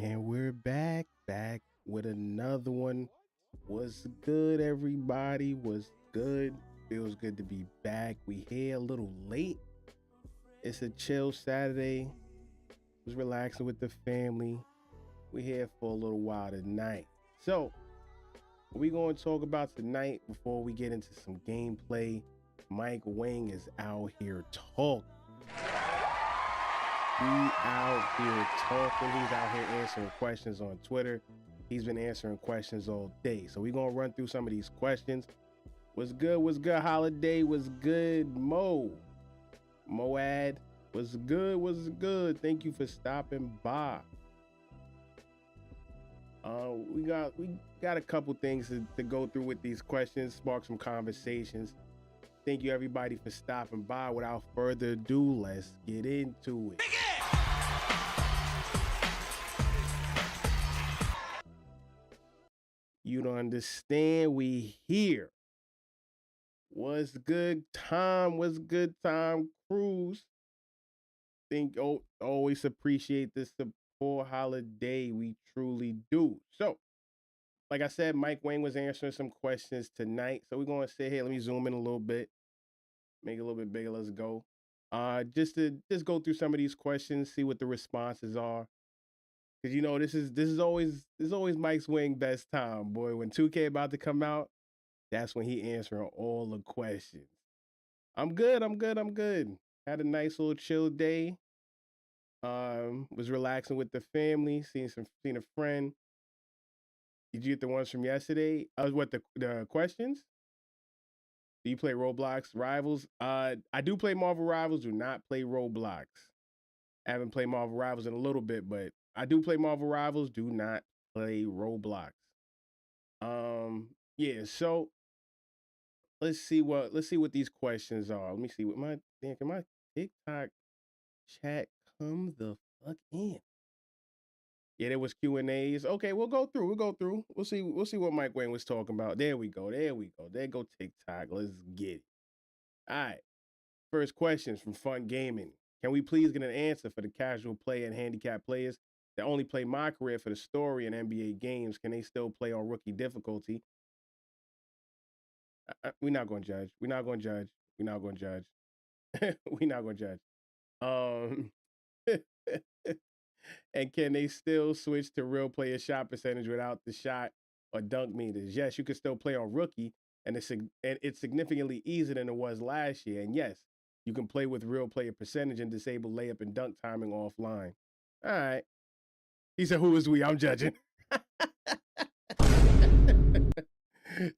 And we're back with another one. What's good, everybody? What's good? Feels good to be back. We here a little late. It's a chill Saturday. Was relaxing with the family. We here for a little while tonight. So, what we going to talk about tonight before we get into some gameplay? Mike Wang is out here talking. He out here talking. He's out here answering questions on Twitter. He's been answering questions all day. So we're going to run through some of these questions. What's good? What's good, Holiday? What's good, Mo? Moad? What's good? What's good? Thank you for stopping by. We got a couple things to go through with these questions, spark some conversations. Thank you, everybody, for stopping by. Without further ado, let's get into it. You don't understand. We here. What's good, Tom? What's good, Tom Cruise? Always appreciate the support, Holiday. We truly do. So, like I said, Mike Wang was answering some questions tonight. So we're gonna sit here. Let me zoom in a little bit, make it a little bit bigger. Let's go. Just go through some of these questions, see what the responses are. Cause this is always Mike's Wang best time, boy. When 2K about to come out, that's when he answering all the questions. I'm good. Had a nice little chill day. Was relaxing with the family, seen a friend. Did you get the ones from yesterday? What the questions? Do you play Roblox Rivals? I do play Marvel Rivals. Do not play Roblox. I haven't played Marvel Rivals in a little bit, but I do play Marvel Rivals. Do not play Roblox. Yeah. So let's see what these questions are. Let me see what can my TikTok chat come the fuck in. Yeah, there was Q&As. Okay, we'll go through. We'll see what Mike Wayne was talking about. There we go. There go TikTok. Let's get it. All right. First questions from Fun Gaming. Can we please get an answer for the casual player and handicap players that only play my career for the story and NBA games? Can they still play on rookie difficulty? We're not going to judge. We're not going to judge. We're not going to judge. We're not going to judge. And can they still switch to real player shot percentage without the shot or dunk meters? Yes, you can still play on rookie, and it's significantly easier than it was last year. And yes, you can play with real player percentage and disable layup and dunk timing offline. All right. He said, "Who is we? I'm judging."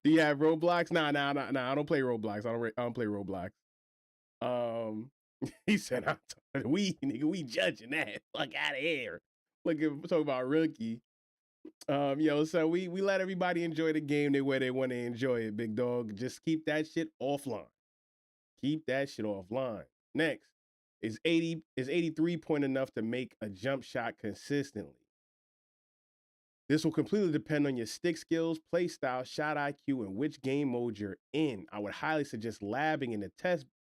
Do you have Roblox? Nah. I don't play Roblox. I don't play Roblox. He said, "We nigga, we judging that. Fuck out of here." Look, talking about rookie. So we let everybody enjoy the game the way they want to enjoy it, big dog. Just keep that shit offline. Keep that shit offline. Next, is 83 point enough to make a jump shot consistently? This will completely depend on your stick skills, play style, shot IQ, and which game mode you're in. I would highly suggest labbing in the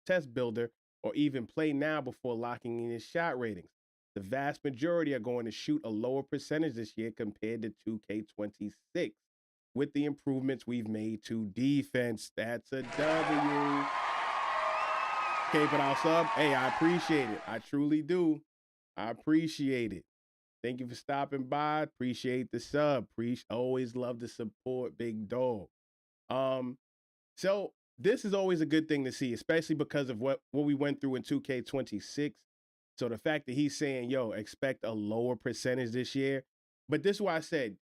test builder or even play now before locking in your shot ratings. The vast majority are going to shoot a lower percentage this year compared to 2K26 with the improvements we've made to defense. That's a W. Cape it out sub. Hey, I appreciate it. I truly do. I appreciate it. Thank you for stopping by. Appreciate the sub. Always love the support, big dog. So this is always a good thing to see, especially because of what we went through in 2K26. So the fact that he's saying, yo, expect a lower percentage this year. But this is why I said,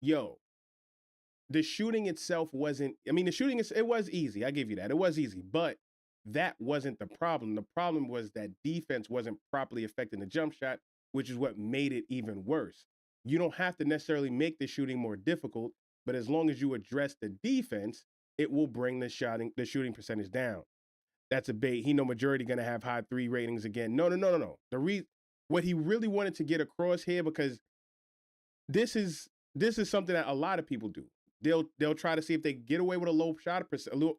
yo, the shooting itself wasn't, the shooting, it was easy. I give you that. It was easy. But that wasn't the problem. The problem was that defense wasn't properly affecting the jump shot, which is what made it even worse. You don't have to necessarily make the shooting more difficult, but as long as you address the defense, it will bring the shooting percentage down. That's a bait. He know majority going to have high 3 ratings again. No. What he really wanted to get across here, because this is something that a lot of people do. They'll try to see if they get away with a low shot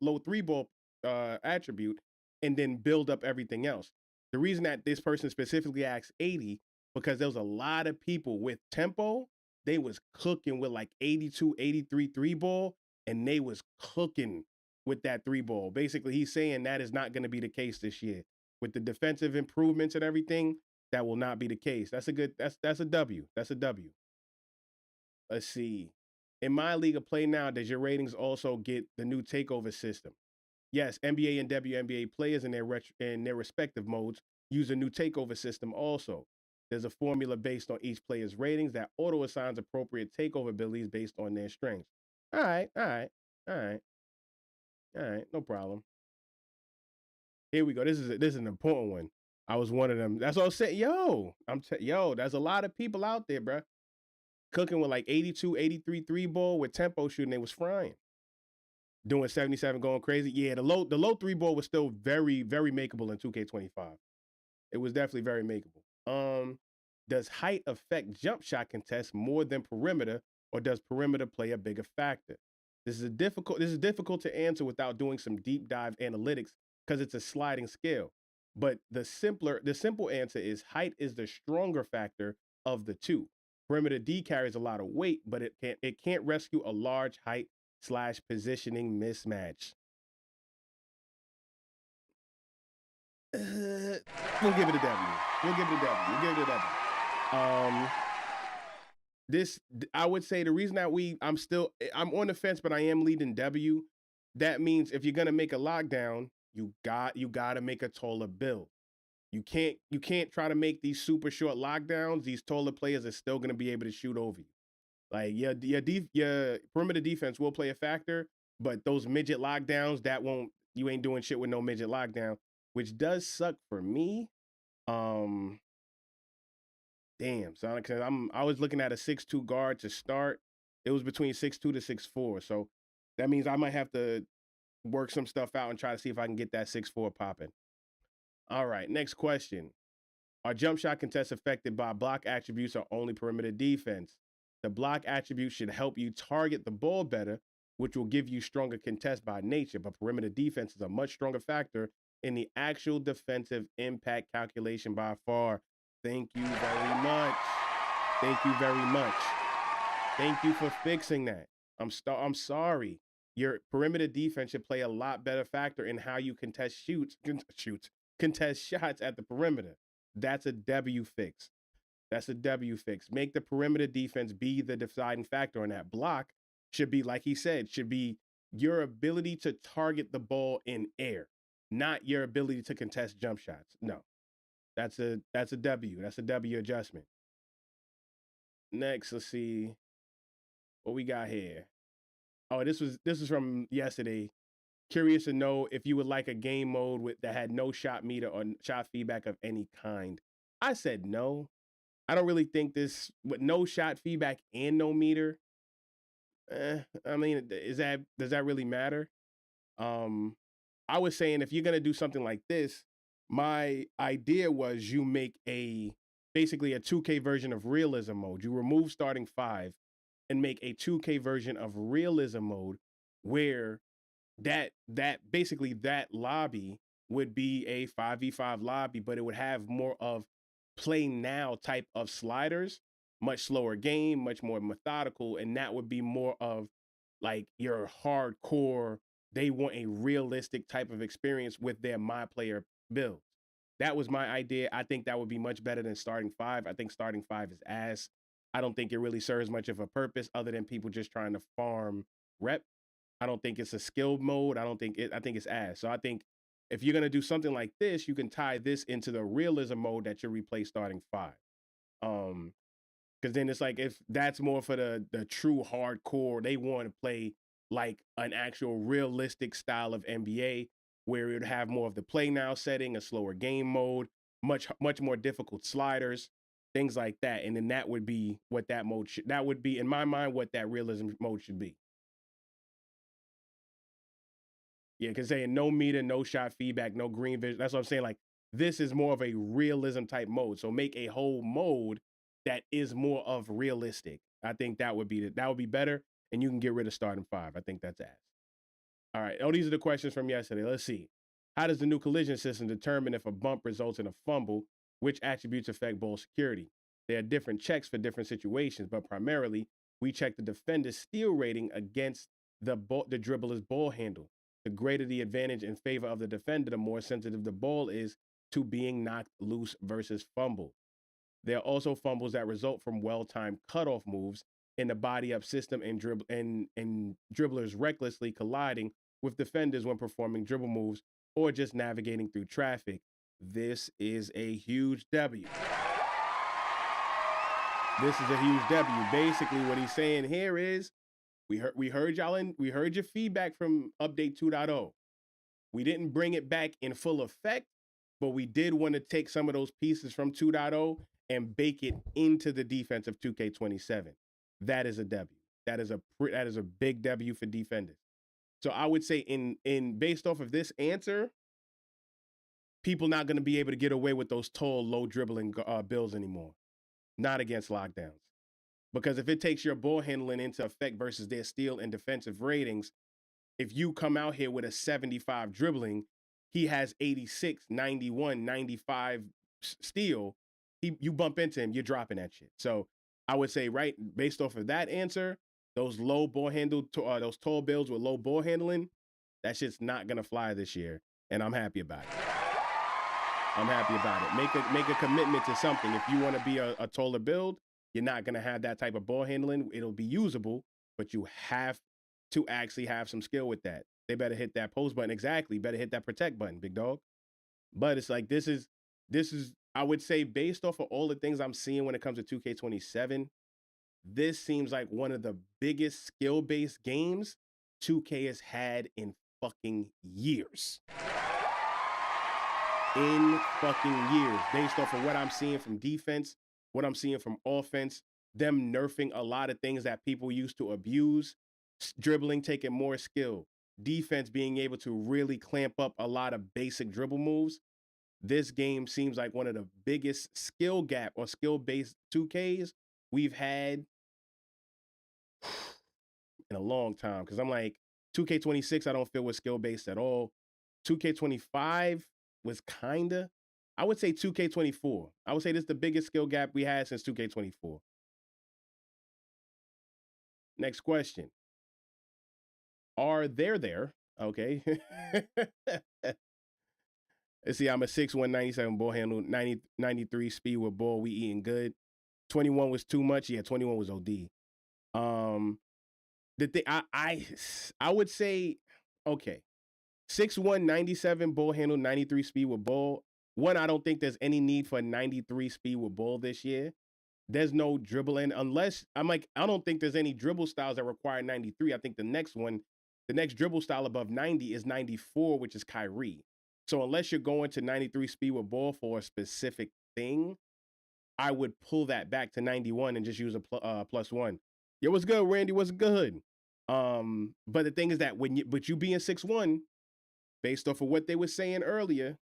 low 3 ball attribute, and then build up everything else. The reason that this person specifically asks 80 because there was a lot of people with tempo. They was cooking with like 82, 83 three ball, and they was cooking with that three ball. Basically, he's saying that is not going to be the case this year. With the defensive improvements and everything, that will not be the case. That's a W. That's a W. Let's see. In my league of play now, does your ratings also get the new takeover system? Yes, NBA and WNBA players in their respective modes use a new takeover system also. There's a formula based on each player's ratings that auto assigns appropriate takeover abilities based on their strengths. All right, all right, all right, all right, no problem. Here we go. This is an important one. I was one of them. That's what I was saying. Yo, there's a lot of people out there, bro, cooking with like 82, 83 three ball with tempo shooting. They was frying. Doing 77, going crazy. Yeah, the low three ball was still very, very makeable in 2K25. It was definitely very makeable. Does height affect jump shot contests more than perimeter, or does perimeter play a bigger factor? This is difficult to answer without doing some deep dive analytics because it's a sliding scale. But the simple answer is height is the stronger factor of the two. Perimeter D carries a lot of weight, but it can't rescue a large height slash positioning mismatch. We'll give it a W. We'll give it a W. We'll give it a W. Um, this I would say the reason that I'm on the fence, but I am leading W. That means if you're gonna make a lockdown, you gotta make a taller build. You can't try to make these super short lockdowns. These taller players are still gonna be able to shoot over you. Like your perimeter defense will play a factor, but those midget lockdowns that won't. You ain't doing shit with no midget lockdown, which does suck for me. Um, damn, son, because I was looking at a 6'2" guard to start. It was between 6'2" to 6'4", so that means I might have to work some stuff out and try to see if I can get that 6'4" popping. All right, next question. Are jump shot contests affected by block attributes or only perimeter defense? The block attribute should help you target the ball better, which will give you stronger contests by nature, but perimeter defense is a much stronger factor in the actual defensive impact calculation by far. Thank you very much. Thank you very much. Thank you for fixing that. I'm sorry. Your perimeter defense should play a lot better factor in how you contest shots at the perimeter. That's a W fix. That's a W fix. Make the perimeter defense be the deciding factor on that. Block should be, like he said, should be your ability to target the ball in air, not your ability to contest jump shots. No. That's a W. That's a W adjustment. Next, let's see what we got here. Oh, this was from yesterday. Curious to know if you would like a game mode that had no shot meter or shot feedback of any kind. I said no. I don't really think this with no shot feedback and no meter. I mean, does that really matter? Um, I was saying if you're gonna do something like this, my idea was you make basically a 2K version of realism mode. You remove starting five and make a 2K version of realism mode where that lobby would be a 5v5 lobby, but it would have more of play now type of sliders, much slower game, much more methodical, and that would be more of like your hardcore. They want a realistic type of experience with their my player builds. That was my idea. I think that would be much better than starting five. I think starting five is ass. I don't think it really serves much of a purpose other than people just trying to farm rep. I don't think it's a skill mode. I think it's ass. So I think if you're gonna do something like this, you can tie this into the realism mode that you replace starting five. Because then it's like if that's more for the true hardcore, they want to play like an actual realistic style of NBA where it would have more of the play now setting, a slower game mode, much more difficult sliders, things like that. And then that would be what that would be in my mind what that realism mode should be. Yeah, because saying no meter, no shot feedback, no green vision. That's what I'm saying. Like this is more of a realism type mode. So make a whole mode that is more of realistic. I think that would be better, and you can get rid of starting five. I think that's ass. All right. Oh, these are the questions from yesterday. Let's see. How does the new collision system determine if a bump results in a fumble? Which attributes affect ball security? There are different checks for different situations, but primarily we check the defender's steal rating against the dribbler's ball handle. The greater the advantage in favor of the defender, the more sensitive the ball is to being knocked loose versus fumble. There are also fumbles that result from well-timed cutoff moves in the body-up system and dribblers recklessly colliding with defenders when performing dribble moves or just navigating through traffic. This is a huge W. This is a huge W. Basically, what he's saying here is, we heard your feedback from update 2.0. We didn't bring it back in full effect, but we did want to take some of those pieces from 2.0 and bake it into the defense of 2K27. That is a W. That is a big W for defenders. So I would say in based off of this answer, people not going to be able to get away with those tall, low dribbling builds anymore. Not against lockdowns. Because if it takes your ball handling into effect versus their steal and defensive ratings, if you come out here with a 75 dribbling, he has 86, 91, 95 steal, you bump into him, you're dropping that shit. So I would say, right, based off of that answer, those low ball handle, those tall builds with low ball handling, that shit's not going to fly this year. And I'm happy about it. I'm happy about it. Make a commitment to something. If you want to be a taller build, you're not going to have that type of ball handling. It'll be usable, but you have to actually have some skill with that. They better hit that post button. Exactly. Better hit that protect button, big dog. But it's like, this is, I would say, based off of all the things I'm seeing when it comes to 2K27, this seems like one of the biggest skill-based games 2K has had in fucking years. In fucking years, based off of what I'm seeing from defense, what I'm seeing from offense, them nerfing a lot of things that people used to abuse, dribbling taking more skill, defense being able to really clamp up a lot of basic dribble moves. This game seems like one of the biggest skill gap or skill-based 2Ks we've had in a long time. Because I'm like, 2K26, I don't feel was skill-based at all. 2K25 was kinda. I would say 2K24. I would say this is the biggest skill gap we had since 2K24. Next question. Are there? Okay. Let's see, I'm a 6'1", 97 ball handle, 93 speed with ball. We eating good. 21 was too much. Yeah, 21 was OD. The thing I would say, okay, 6'1", 97 ball handle, 93 speed with ball. One, I don't think there's any need for 93 speed with ball this year. There's no dribbling unless I don't think there's any dribble styles that require 93. I think the next dribble style above 90 is 94, which is Kyrie. So unless you're going to 93 speed with ball for a specific thing, I would pull that back to 91 and just use a +1. Yo, what's good, Randy? What's good? But the thing is that you being 6'1", based off of what they were saying earlier,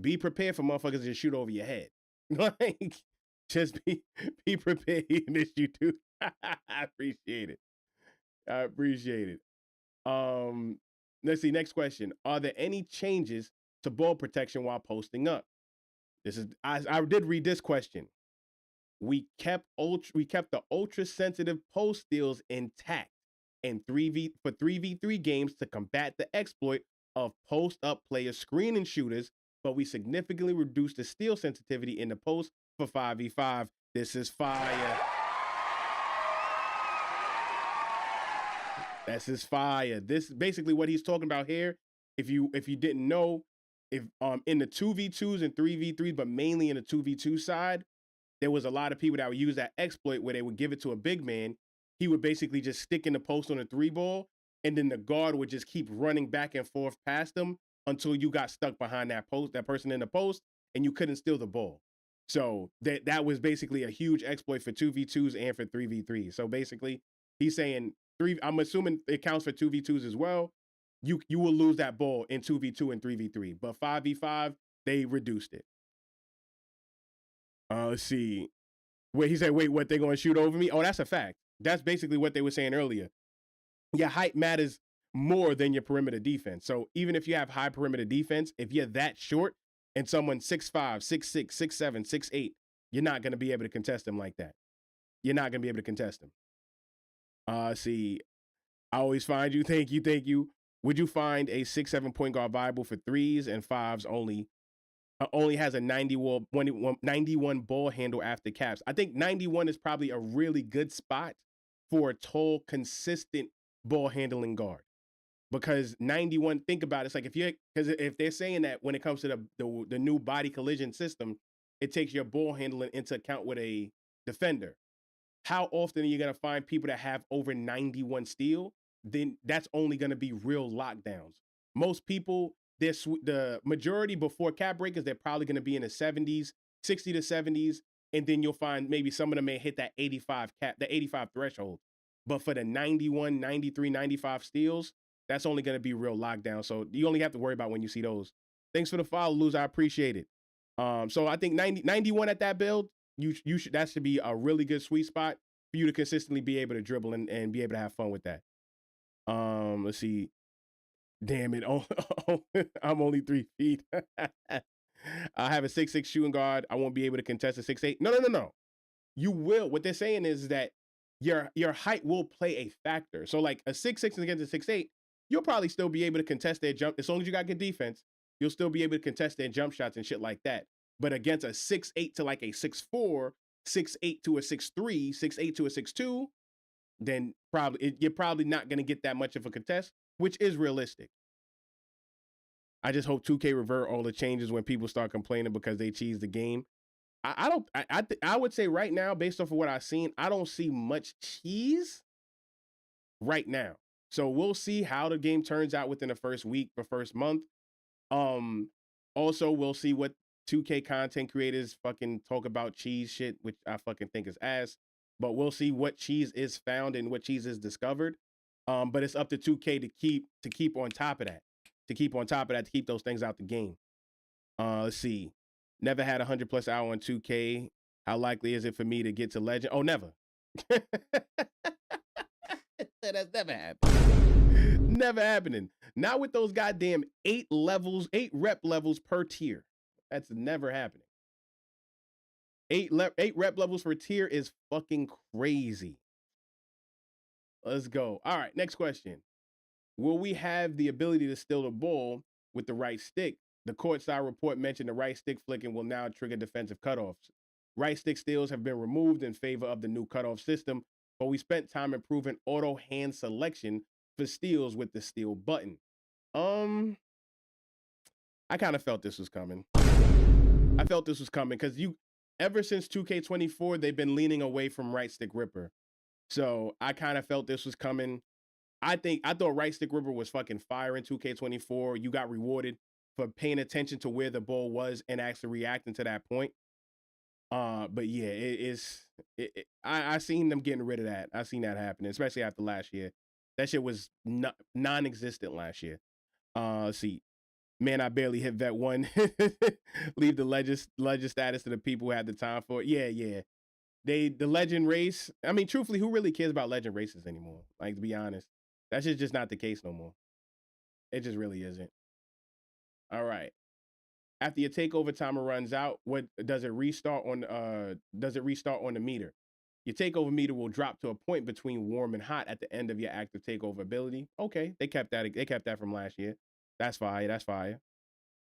be prepared for motherfuckers to shoot over your head. Like, just be prepared this you do. I appreciate it. I appreciate it. Let's see. Next question. Are there any changes to ball protection while posting up? I did read this question. We kept the ultra sensitive post steals intact in 3v3 games to combat the exploit of post up player screening shooters, but we significantly reduced the steal sensitivity in the post for 5v5. This is fire. This is fire. This is basically what he's talking about here. If you didn't know, if in the 2v2s and 3v3s, but mainly in the 2v2 side, there was a lot of people that would use that exploit where they would give it to a big man. He would basically just stick in the post on a 3-ball, and then the guard would just keep running back and forth past him until you got stuck behind that person in the post, and you couldn't steal the ball. So that was basically a huge exploit for 2v2s and for 3v3s. So basically, he's saying I'm assuming it counts for 2v2s as well. You will lose that ball in 2v2 and 3v3, but 5v5 they reduced it. Let's see. Wait, he said, wait, what, they gonna shoot over me? Oh, that's a fact. That's basically what they were saying earlier. Your height matters more than your perimeter defense. So even if you have high perimeter defense, if you're that short and someone's 6'5", 6'6", 6'7", 6'8", You're not going to be able to contest him like that. You're not going to be able to contest him. See, I always find you. Thank you. Thank you. Would you find a 6-7 point guard viable for 3s and 5s only? Only has a 91 ball handle after caps. I think 91 is probably a really good spot for a tall, consistent ball handling guard. Because 91, think about it, it's like if they're saying that when it comes to the new body collision system, it takes your ball handling into account with a defender. How often are you going to find people that have over 91 steal? Then that's only going to be real lockdowns. Most people, the majority before cap breakers, they're probably going to be in the 70s, 60 to 70s, and then you'll find maybe some of them may hit that 85 cap, the 85 threshold. But for the 91, 93, 95 steals, that's only going to be real lockdown. So you only have to worry about when you see those. Thanks for the follow, Luz. I appreciate it. So I think 91 at that build, you should, that should be a really good sweet spot for you to consistently be able to dribble and be able to have fun with that. Let's see. Damn it. Oh, I'm only 3 feet. I have a 6'6" shooting guard. I won't be able to contest a 6'8". No. You will. What they're saying is that your height will play a factor. So like a 6'6" against a 6'8", you'll probably still be able to contest their jump. As long as you got good defense, you'll still be able to contest their jump shots and shit like that. But against a 6'8" to like a 6'4", 6'8" to a 6'3", 6'8" to a 6'2", then you're probably not going to get that much of a contest, which is realistic. I just hope 2K revert all the changes when people start complaining because they cheese the game. I would say right now, based off of what I've seen, I don't see much cheese right now. So we'll see how the game turns out within the first week, the first month. Also, we'll see what 2K content creators fucking talk about cheese shit, which I fucking think is ass. But we'll see what cheese is found and what cheese is discovered. But it's up to 2K to keep on top of that. To keep those things out the game. Let's see. Never had 100+ hour on 2K. How likely is it for me to get to legend? Oh, never. That's never happened. Never happening. Not with those goddamn 8 rep levels per tier. That's never happening. 8 rep levels per tier is fucking crazy. Let's go. All right, next question. Will we have the ability to steal the ball with the right stick? The courtside report mentioned the right stick flicking will now trigger defensive cutoffs. Right stick steals have been removed in favor of the new cutoff system, but we spent time improving auto hand selection for steals with the steal button. I kind of felt this was coming. Because ever since 2K24, they've been leaning away from right stick ripper. So I kind of felt this was coming. I thought right stick ripper was fucking fire in 2K24. You got rewarded for paying attention to where the ball was and actually reacting to that point. But yeah, I seen them getting rid of that. I seen that happening, especially after last year. That shit was non-existent last year. Let's see. Man, I barely hit vet 1. Leave the legend status to the people who had the time for it. Yeah. The legend race. I mean, truthfully, who really cares about legend races anymore? Like, to be honest, that's just not the case no more. It just really isn't. All right. After your takeover timer runs out, what does it restart on the meter? Your takeover meter will drop to a point between warm and hot at the end of your active takeover ability. Okay, they kept that from last year. That's fire.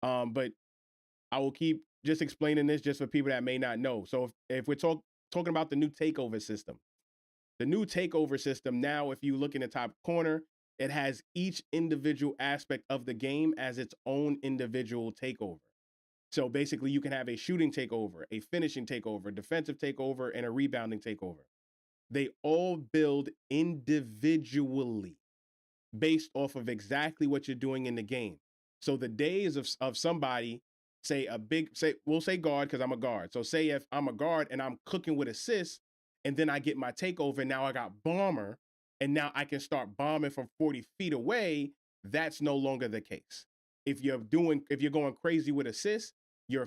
But I will keep just explaining this just for people that may not know. So if we're talking about the new takeover system, now, if you look in the top corner, it has each individual aspect of the game as its own individual takeover. So basically, you can have a shooting takeover, a finishing takeover, defensive takeover, and a rebounding takeover. They all build individually based off of exactly what you're doing in the game. So the days of somebody, we'll say guard because I'm a guard. So say if I'm a guard and I'm cooking with assists, and then I get my takeover, and now I got bomber, and now I can start bombing from 40 feet away, that's no longer the case. If you're going crazy with assists, your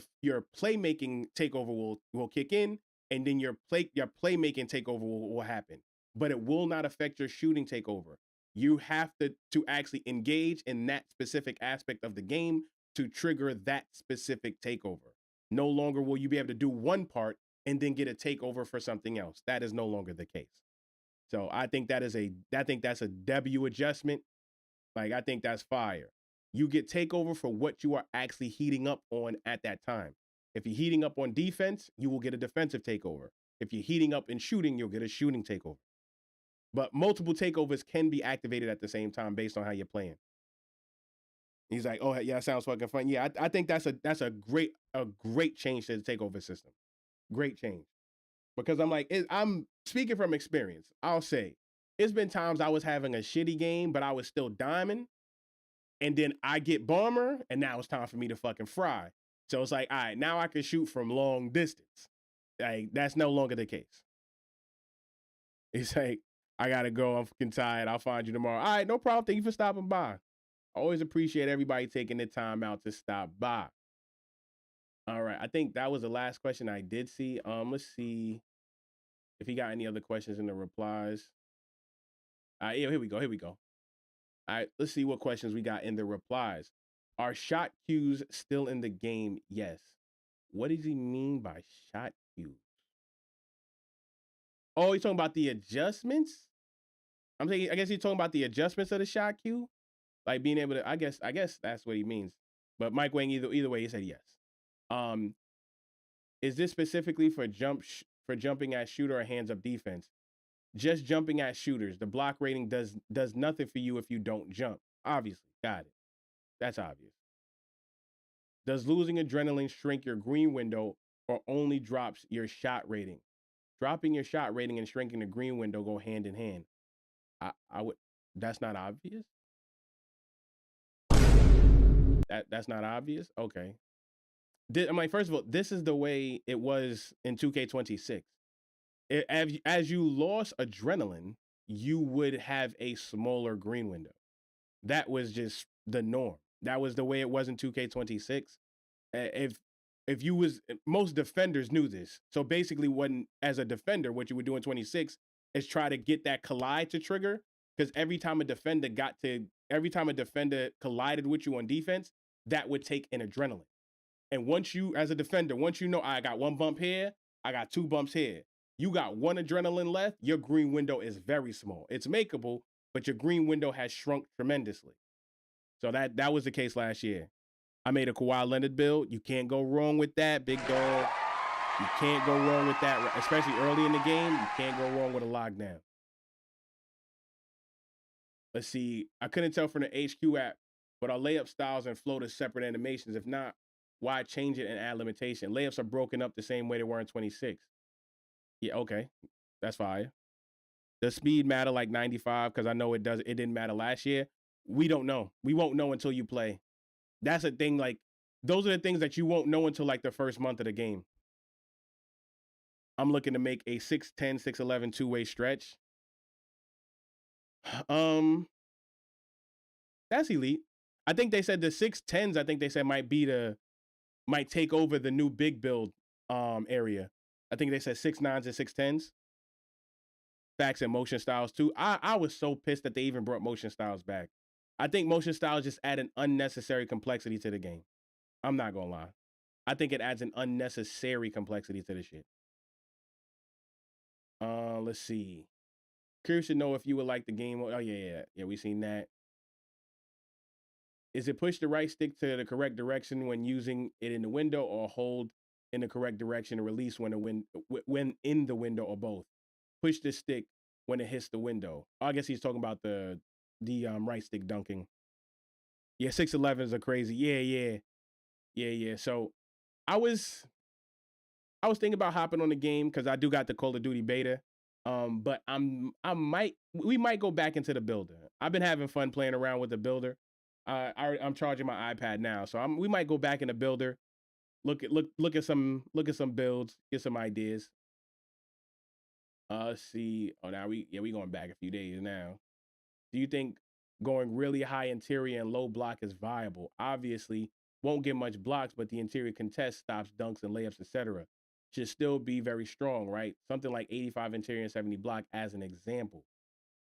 playmaking takeover will kick in, and then your playmaking takeover will happen. But it will not affect your shooting takeover. You have to actually engage in that specific aspect of the game to trigger that specific takeover. No longer will you be able to do one part and then get a takeover for something else. That is no longer the case. So I think that's a W adjustment. Like, I think that's fire. You get takeover for what you are actually heating up on at that time. If you're heating up on defense, you will get a defensive takeover. If you're heating up in shooting, you'll get a shooting takeover. But multiple takeovers can be activated at the same time based on how you're playing. He's like, oh yeah, that sounds fucking fun. Yeah, I think that's a great change to the takeover system. Great change. Because I'm speaking from experience. I'll say it's been times I was having a shitty game, but I was still diming. And then I get bomber, and now it's time for me to fucking fry. So it's like, all right, now I can shoot from long distance. Like, that's no longer the case. It's like, I gotta go. I'm fucking tired. I'll find you tomorrow. All right, no problem. Thank you for stopping by. I always appreciate everybody taking the time out to stop by. All right, I think that was the last question I did see. Let's see if he got any other questions in the replies. Yeah, here we go. All right, let's see what questions we got in the replies. Are shot cues still in the game? Yes. What does he mean by shot cues? Oh, he's talking about the adjustments? I guess he's talking about the adjustments of the shot cue. Like being able to, I guess that's what he means. But Mike Wang, either way, he said yes. Is this specifically for jumping at shooter or hands up defense? Just jumping at shooters. The block rating does nothing for you if you don't jump. Obviously, got it. That's obvious. Does losing adrenaline shrink your green window or only drops your shot rating? Dropping your shot rating and shrinking the green window go hand in hand. I would. That's not obvious. That's not obvious. Okay. I'm like, first of all, this is the way it was in 2K26. As you lost adrenaline, you would have a smaller green window. That was just the norm. That was the way it was in 2K26. If you was, most defenders knew this. So basically, as a defender, what you would do in 26 is try to get that collide to trigger, because every time a defender collided with you on defense, that would take an adrenaline. And once you, as a defender, once you know, I got one bump here, I got two bumps here, you got one adrenaline left, your green window is very small. It's makeable, but your green window has shrunk tremendously. So that was the case last year. I made a Kawhi Leonard build. You can't go wrong with that, big dog. You can't go wrong with that, especially early in the game. You can't go wrong with a lockdown. Let's see. I couldn't tell from the HQ app, but are layup styles and float as separate animations? If not, why change it and add limitation? Layups are broken up the same way they were in 26. Yeah, okay. That's fine. Does speed matter like 95? Because I know it does. It didn't matter last year. We don't know. We won't know until you play. That's a thing. Like, those are the things that you won't know until like the first month of the game. I'm looking to make a 6'10", 6'11" two-way stretch. That's elite. I think they said the 6'10s, I think they said might take over the new big build area. I think they said 6'9s and 6'10s. Facts and motion styles too. I was so pissed that they even brought motion styles back. I think motion styles just add an unnecessary complexity to the game. I'm not gonna lie. I think it adds an unnecessary complexity to the shit. Let's see. Curious to know if you would like the game. Oh yeah, we seen that. Is it push the right stick to the correct direction when using it in the window, or hold in the correct direction and release when in the window, or both? Push the stick when it hits the window. I guess he's talking about the right stick dunking. Yeah, 6'11s are crazy. Yeah. So I was thinking about hopping on the game because I do got the Call of Duty beta. But we might go back into the builder. I've been having fun playing around with the builder. I'm charging my iPad now, so we might go back in the builder. Look at some builds, get some ideas. Let's see. Oh, now we going back a few days now. Do you think going really high interior and low block is viable? Obviously, won't get much blocks, but the interior contest stops dunks and layups, etc. Should still be very strong, right? Something like 85 interior and 70 block as an example.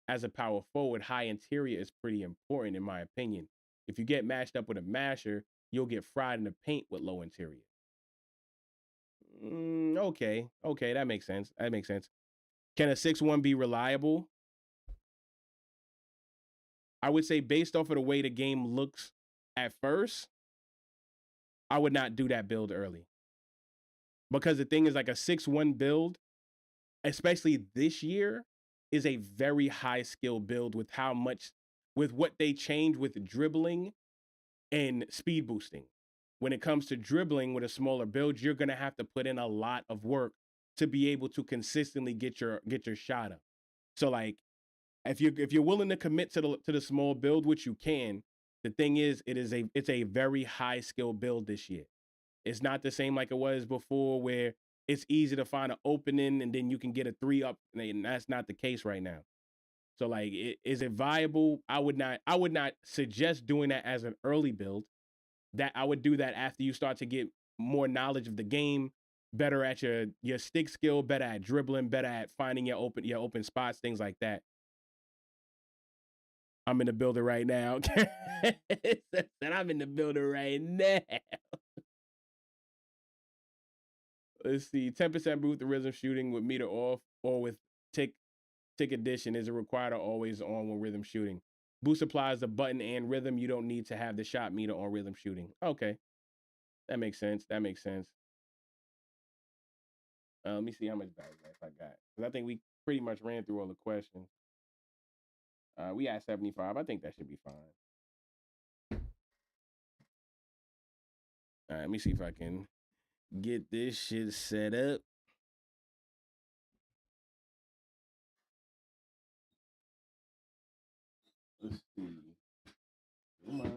As a power forward, high interior is pretty important in my opinion. If you get matched up with a masher, you'll get fried in the paint with low interior. Okay, that makes sense. That makes sense. Can a 6-1 be reliable? I would say based off of the way the game looks at first, I would not do that build early. Because the thing is, like, a 6-1 build, especially this year, is a very high skill build with what they changed with dribbling and speed boosting. When it comes to dribbling with a smaller build, you're gonna have to put in a lot of work to be able to consistently get your shot up. So, like, if you're willing to commit to the small build, which you can, the thing is, it's a very high skill build this year. It's not the same like it was before, where it's easy to find an opening and then you can get a 3 up, and that's not the case right now. So, like, is it viable? I would not suggest doing that as an early build. That I would do that after you start to get more knowledge of the game, better at your stick skill, better at dribbling, better at finding your open spots, things like that. I'm in the builder right now. And I'm in the builder right now. Let's see. 10% boost the rhythm shooting with meter off or with tick addition. Is it required or always on when rhythm shooting? Boost applies the button and rhythm. You don't need to have the shot meter on rhythm shooting. Okay. That makes sense. That makes sense. Let me see how much battery life I got. Because I think we pretty much ran through all the questions. We at 75. I think that should be fine. All right, let me see if I can get this shit set up. Let's see. Come on.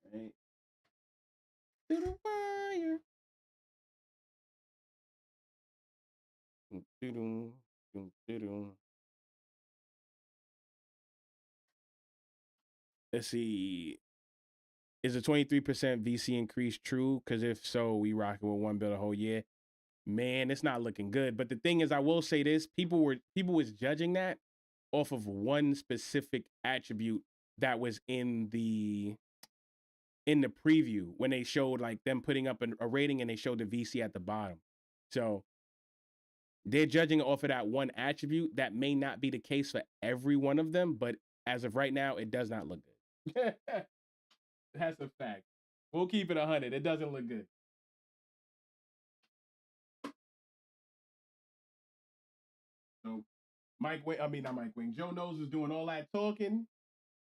All right. To the wire. Let's see. Is a 23% VC increase true? Because if so, we rocking with one bill a whole year. Man, it's not looking good. But the thing is, I will say this: people was judging that off of one specific attribute that was in the preview when they showed, like, them putting up a rating and they showed the VC at the bottom. So they're judging off of that one attribute. That may not be the case for every one of them, but as of right now, it does not look good. That's a fact. We'll keep it 100. It doesn't look good. So not Mike Wing. Joe Knows was doing all that talking,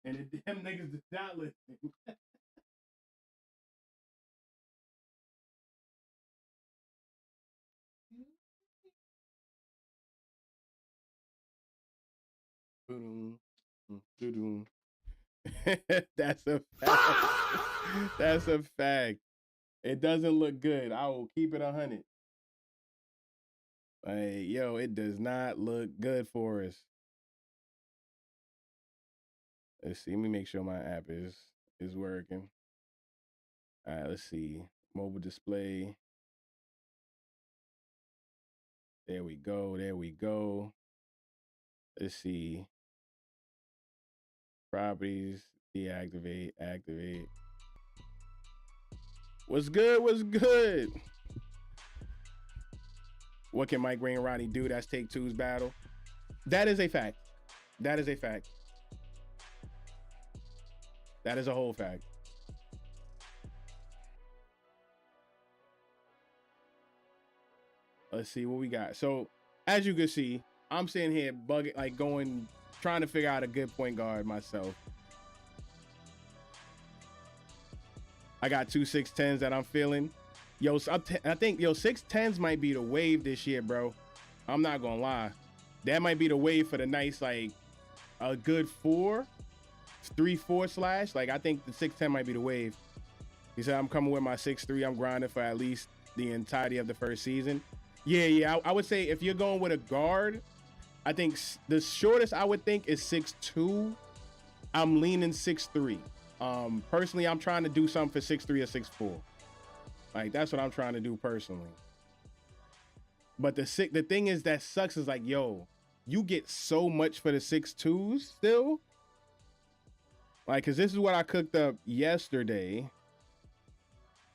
and them niggas did not listen. That's a fact. That's a fact. It doesn't look good. I will keep it 100. Like, yo, it does not look good for us. Let's see. Let me make sure my app is working. All right, let's see. Mobile display. There we go. There we go. Let's see. Properties. Deactivate. Activate. What's good? What's good? What can Mike Ray and Ronnie do? That's Take Two's battle. That is a fact. That is a fact. That is a whole fact. Let's see what we got. So, as you can see, I'm sitting here bugging, like, trying to figure out a good point guard myself. I got 2 6'10s that I'm feeling. Yo, I think 6'10s might be the wave this year, bro. I'm not gonna lie. That might be the wave for the nice, like, a good 3-4 slash. Like, I think the 6'10 might be the wave. He said, I'm coming with my 6'3. I'm grinding for at least the entirety of the first season. Yeah. I would say if you're going with a guard, I think the shortest I would think is 6'2. I'm leaning 6'3. Personally, I'm trying to do something for 6'3 or 6'4. Like, that's what I'm trying to do personally. But the thing is that sucks is, like, yo, you get so much for the 6'2s still. Like, because this is what I cooked up yesterday.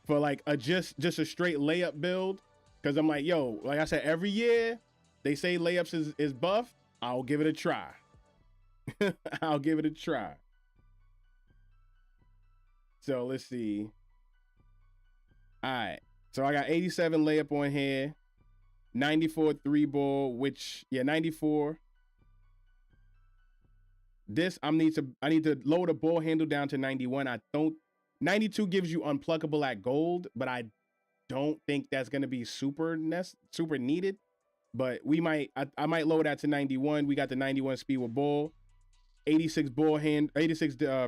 for like a just a straight layup build. Cause I'm like, yo, like I said, every year they say layups is buff. I'll give it a try. I'll give it a try. So let's see. All right. So I got 87 layup on here. 94 three ball, which, yeah, 94. This I need to lower the ball handle down to 91. 92 gives you unpluckable at gold, but I don't think that's gonna be super needed. But I might lower that to 91. We got the 91 speed with ball, 86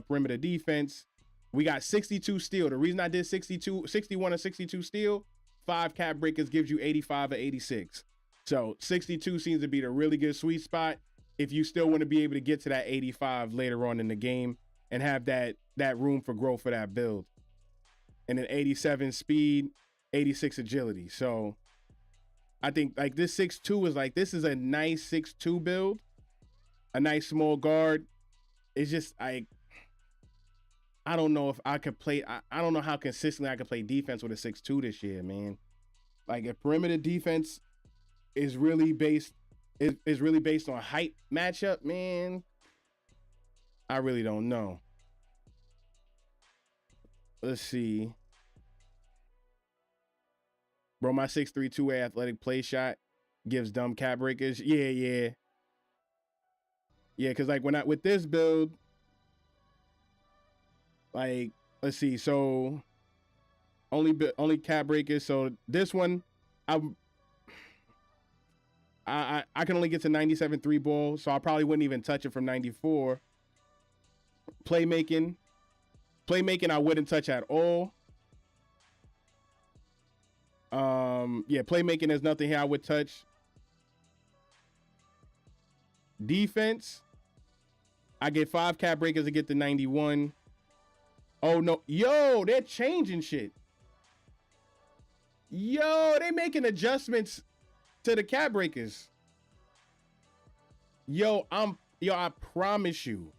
perimeter defense. We got 62 steal. The reason I did 61 and 62 steal, 5 cap breakers gives you 85 or 86. So 62 seems to be the really good sweet spot if you still want to be able to get to that 85 later on in the game and have that room for growth for that build. And then 87 speed, 86 agility. So I think like this 6'2" is like, this is a nice 6'2" build, a nice small guard. It's just I don't know if I could play. I don't know how consistently I could play defense with a 6'2" this year, man. Like if perimeter defense is really based on height matchup, man. I really don't know. Let's see. Bro, my 6'3", 2-way athletic play shot gives dumb cap breakers. Yeah, because like with this build, like, let's see, so only cap breakers. So this one, I can only get to 97 three ball, so I probably wouldn't even touch it from 94. Playmaking, I wouldn't touch at all. Yeah, playmaking, there's nothing here I would touch. Defense, I get 5 cap breakers to get to 91. Oh no, yo, they're changing shit. Yo, they making adjustments to the cap breakers. Yo, I promise you,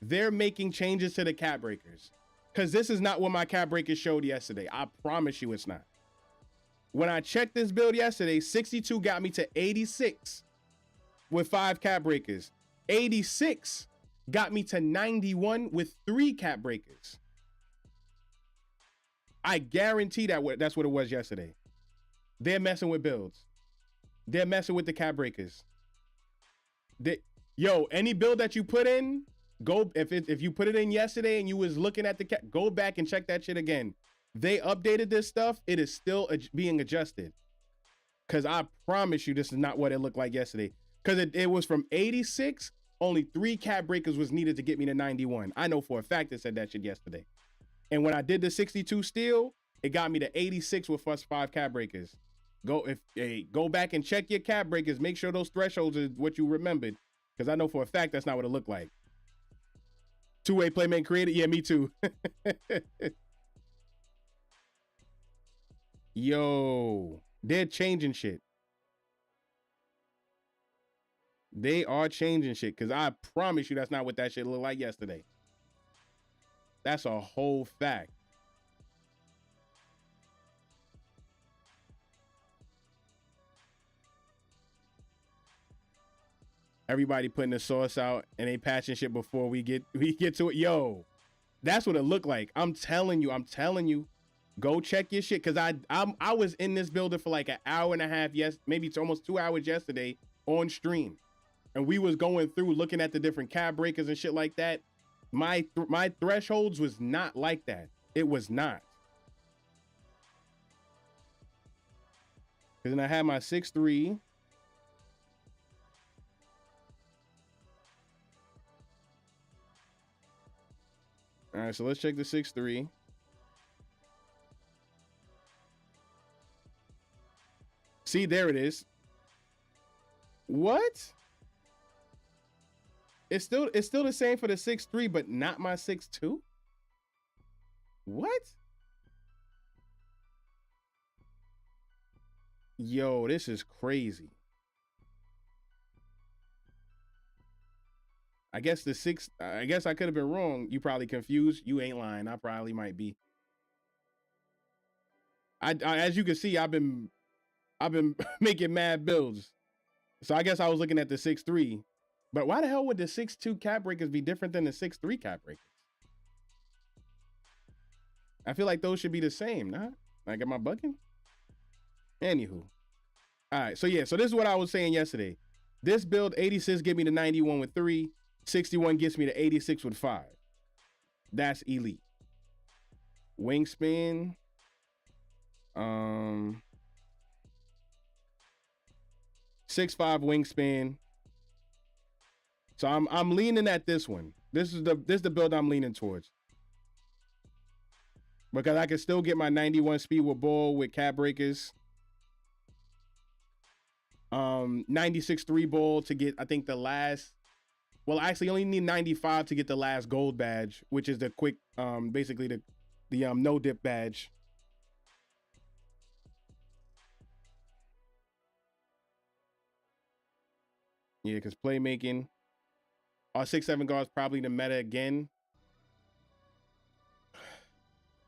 they're making changes to the cap breakers. Cause this is not what my cap breakers showed yesterday. I promise you it's not. When I checked this build yesterday, 62 got me to 86 with 5 cap breakers. 86 got me to 91 with 3 cap breakers. I guarantee that's what it was yesterday. They're messing with builds. They're messing with the cap breakers. Yo, any build that you put in, if you put it in yesterday and you was looking at the cap, go back and check that shit again. They updated this stuff. It is still being adjusted. Because I promise you this is not what it looked like yesterday. Because it was from 86, only 3 cap breakers was needed to get me to 91. I know for a fact it said that shit yesterday. And when I did the 62 steal, it got me to 86 with first 5 cap breakers. Go back and check your cap breakers. Make sure those thresholds are what you remembered. Because I know for a fact that's not what it looked like. 2-way playmaking created? Yeah, me too. Yo, they're changing shit. They are changing shit. Because I promise you that's not what that shit looked like yesterday. That's a whole fact. Everybody putting the sauce out and they patching shit before we get to it. Yo, that's what it looked like. I'm telling you. Go check your shit. Cause I was in this building for like an hour and a half, maybe it's almost 2 hours yesterday on stream. And we was going through looking at the different cap breakers and shit like that. My thresholds was not like that. It was not. Cause then I had my 6'3". All right, so let's check the 6'3". See, there it is. What? It's still the same for the 6'3", but not my 6'2". What? Yo, this is crazy. I guess I could have been wrong. You probably confused. You ain't lying. I probably might be. I as you can see, I've been making mad builds. So I guess I was looking at the 6'3", but why the hell would the 6'2" cap breakers be different than the 6'3" cap breakers? I feel like those should be the same, nah? Like, am I bugging? Anywho. All right, so yeah, so this is what I was saying yesterday. This build, 86 give me the 91 with 3, 61 gets me the 86 with 5. That's elite. Wingspan. 6'5" wingspan. So I'm leaning at this one. This is the build I'm leaning towards. Because I can still get my 91 speed with ball with cap breakers. 96 3 ball to get, I think, the last. Well, I actually only need 95 to get the last gold badge, which is the quick, basically the no dip badge. Yeah, because playmaking. Our 6'7" guards probably the meta again.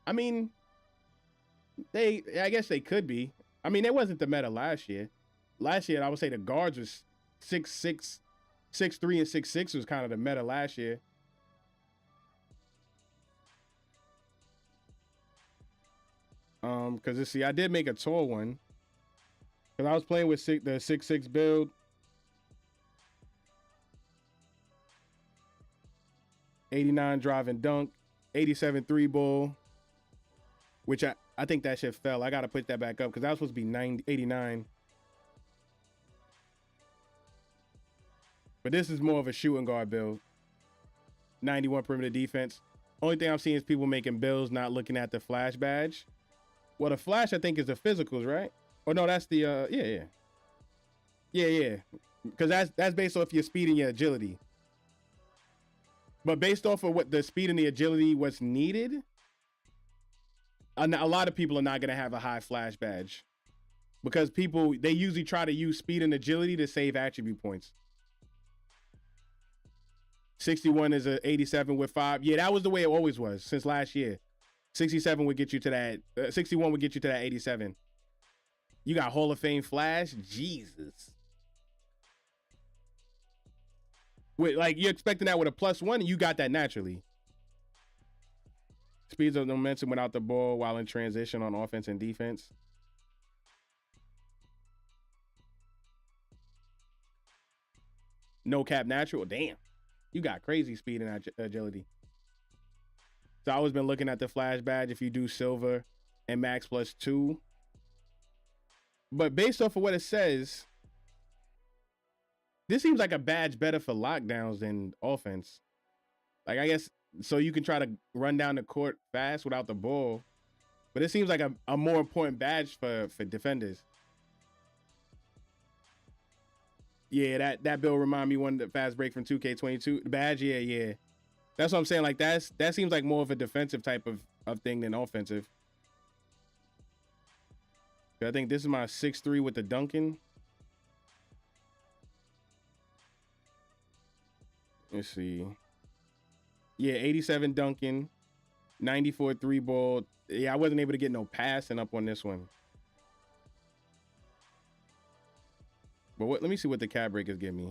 I mean, I guess they could be. I mean, it wasn't the meta last year. Last year, I would say the guards was 6'6", 6'3", and 6'6" was kind of the meta last year. Because see, I did make a tall one. Because I was playing with the 6'6" build. '89 drive and dunk, 87 3 ball, which I think that shit fell. I got to put that back up because that was supposed to be 89. But this is more of a shooting guard build. 91 perimeter defense. Only thing I'm seeing is people making builds not looking at the flash badge. Well, the flash I think is the physicals, right? Oh no, that's the yeah. Because that's based off your speed and your agility. But based off of what the speed and the agility was needed, a lot of people are not going to have a high flash badge because they usually try to use speed and agility to save attribute points. 61 is a 87 with 5. Yeah, that was the way it always was since last year. 67 would get you to that. 61 would get you to that 87. You got Hall of Fame flash? Jesus. Like, you're expecting that with a +1, and you got that naturally. Speeds of momentum without the ball while in transition on offense and defense. No cap natural. Damn. You got crazy speed and agility. So I always been looking at the flash badge if you do silver and max +2. But based off of what it says, this seems like a badge better for lockdowns than offense. Like, I guess, so you can try to run down the court fast without the ball. But it seems like a more important badge for defenders. Yeah, that build remind me one of the fast break from 2K22. The badge, yeah. That's what I'm saying. Like, that seems like more of a defensive type of thing than offensive. I think this is my 6'3" with the dunking. Let's see. Yeah, 87 dunking, 94 3 ball. Yeah, I wasn't able to get no passing up on this one. But let me see what the cap breakers give me.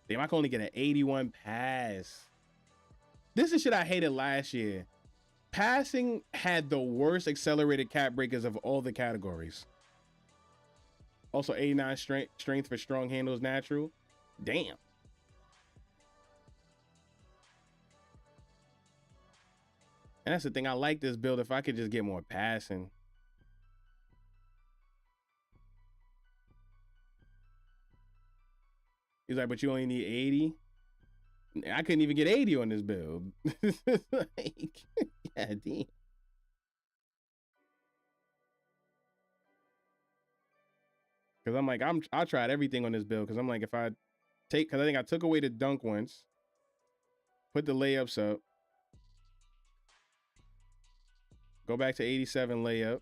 Damn, I can only get an 81 pass. This is shit I hated last year. Passing had the worst accelerated cap breakers of all the categories. Also 89 strength for strong handles natural. Damn. And that's the thing. I like this build if I could just get more passing. He's like, but you only need 80. I couldn't even get 80 on this build. Like, yeah, damn. Because I'm like, I tried everything on this build. Because I'm like, because I think I took away the dunk once, put the layups up, go back to 87 layup.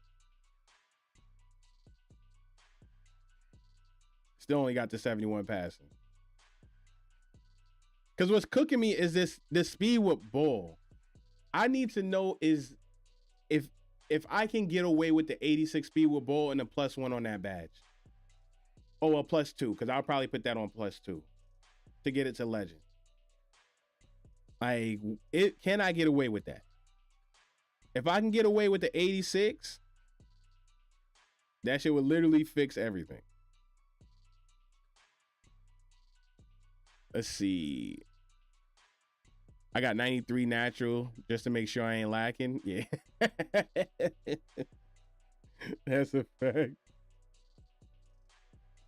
Still only got the 71 passing. Because what's cooking me is this speed with ball. I need to know if if I can get away with the 86 speed with bull and a +1 on that badge. Oh, a +2, because I'll probably put that on +2 to get it to legend. Can I get away with that? If I can get away with the 86, that shit would literally fix everything. Let's see. I got 93 natural just to make sure I ain't lacking. Yeah. That's a fact.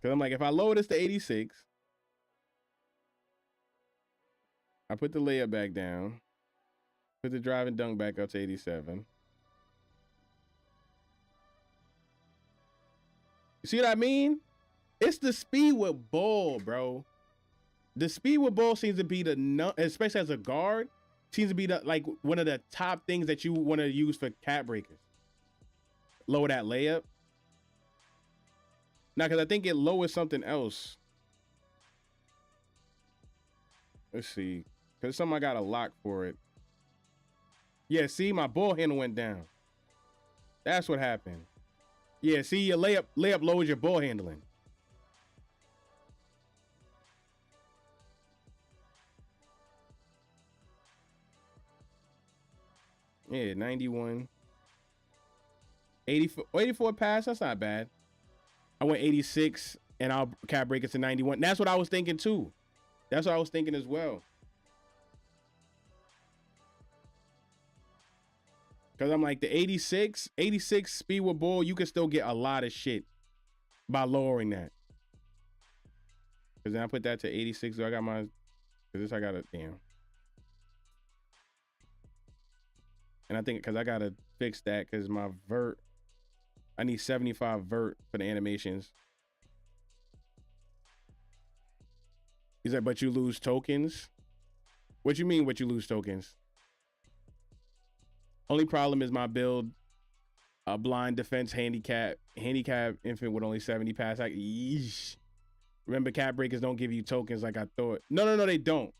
Because I'm like, if I lower this to 86, I put the layup back down, put the drive and dunk back up to 87. You see what I mean? It's the speed with ball, bro. The speed with ball seems to be especially as a guard, seems to be like one of the top things that you want to use for cat breakers. Lower that layup. Now, because I think it lowers something else. Let's see. Because something I got a lock for it. Yeah, see, my ball handle went down. That's what happened. Yeah, see, your layup lowers your ball handling. Yeah, 91. 84 pass, that's not bad. I went 86 and I'll cat break it to 91. That's what I was thinking too. That's what I was thinking as well. Because I'm like, the 86 speed with ball, you can still get a lot of shit by lowering that. Because then I put that to 86. So I got my, because this I got to, damn. And I think, because I got to fix that because my vert, I need 75 vert for the animations. He's like, but you lose tokens? What you mean, what you lose tokens? Only problem is my build, blind defense handicap infant with only 70 pass. Yeesh. Remember, cat breakers don't give you tokens like I thought. No, they don't.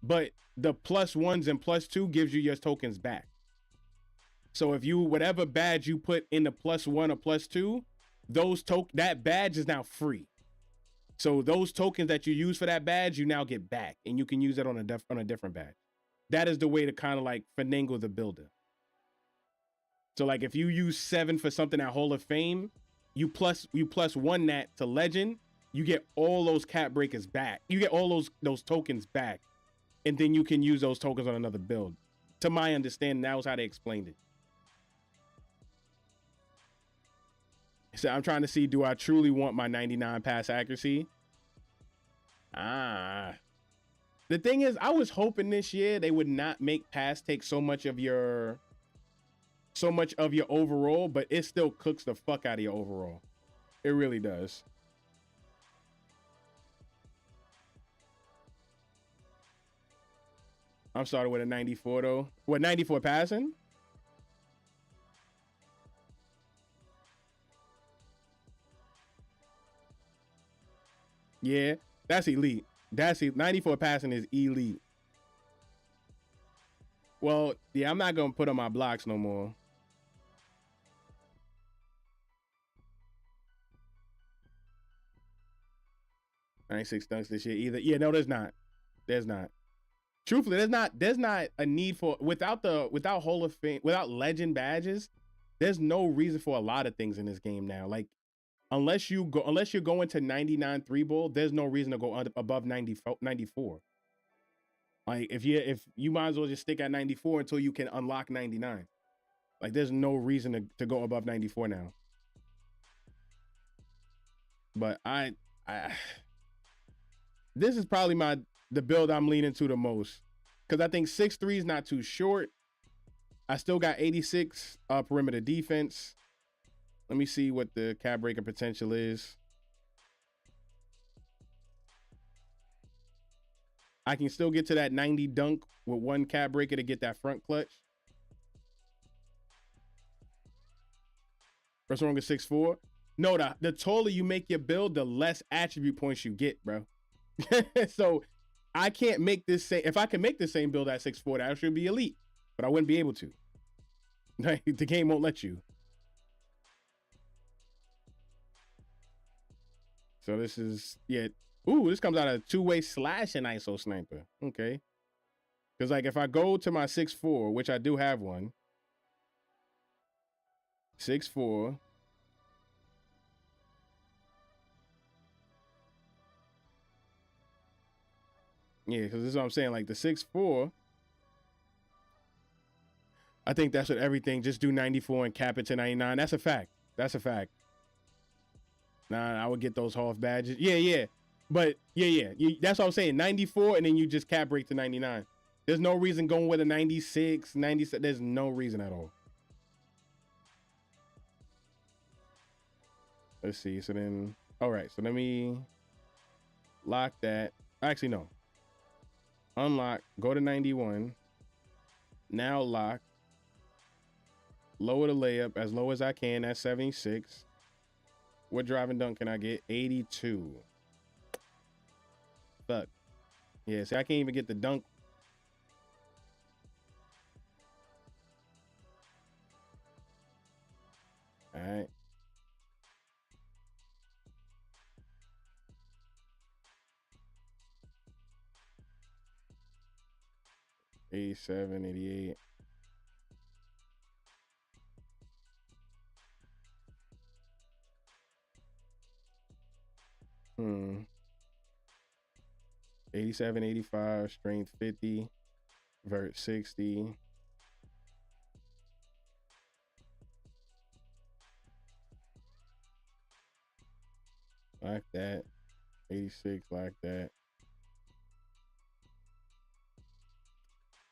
But the +1s and +2 gives you your tokens back. So if you, whatever badge you put in the +1 or +2, that badge is now free. So those tokens that you use for that badge, you now get back, and you can use that on a different badge. That is the way to kind of like finagle the builder. So like if you use 7 for something at Hall of Fame, you +1 that to Legend, you get all those cat breakers back. You get all those tokens back, and then you can use those tokens on another build. To my understanding, that was how they explained it. So I'm trying to see, do I truly want my 99 pass accuracy? The thing is, I was hoping this year they would not make pass take so much of your overall, but it still cooks the fuck out of your overall. It really does. I'm starting with a 94 though. What, 94 passing? Yeah, that's elite. 94 passing is elite. Well, yeah, I'm not gonna put on my blocks no more. I ain't 6 dunks this year either. Yeah, no, there's not. Truthfully, there's not a need for, without Hall of Fame, without legend badges, there's no reason for a lot of things in this game now. Like, unless you're going to 99 3 ball, there's no reason to go above 94. Like, if you might as well just stick at 94 until you can unlock 99. Like, there's no reason to go above 94 now. But this is probably the build I'm leaning to the most, because I think 6'3" is not too short. I still got 86 perimeter defense. Let me see what the cat breaker potential is. I can still get to that 90 dunk with 1 cat breaker to get that front clutch. First one is 6'4". No, the taller you make your build, the less attribute points you get, bro. So I can't make this same. If I can make the same build at 6'4", that should be elite, but I wouldn't be able to. The game won't let you. So this is, yeah. Ooh, this comes out of two-way slash and ISO sniper. Okay. Because, like, if I go to my 6.4, which I do have one, 6.4. Yeah, because this is what I'm saying. Like, the 6.4, I think that's what everything, just do 94 and cap it to 99. That's a fact. That's a fact. Nah, I would get those half badges. Yeah. But, yeah. That's what I'm saying. 94, and then you just cap break to 99. There's no reason going with a 96, 97. There's no reason at all. Let's see. So then, all right. So let me lock that. Actually, no. Unlock. Go to 91. Now lock. Lower the layup as low as I can. That's 76. What driving dunk can I get? 82. Fuck. Yeah, see, I can't even get the dunk. All right. '87, '88. Hmm. 87, 85, strength 50, vert 60. Like that. 86, like that.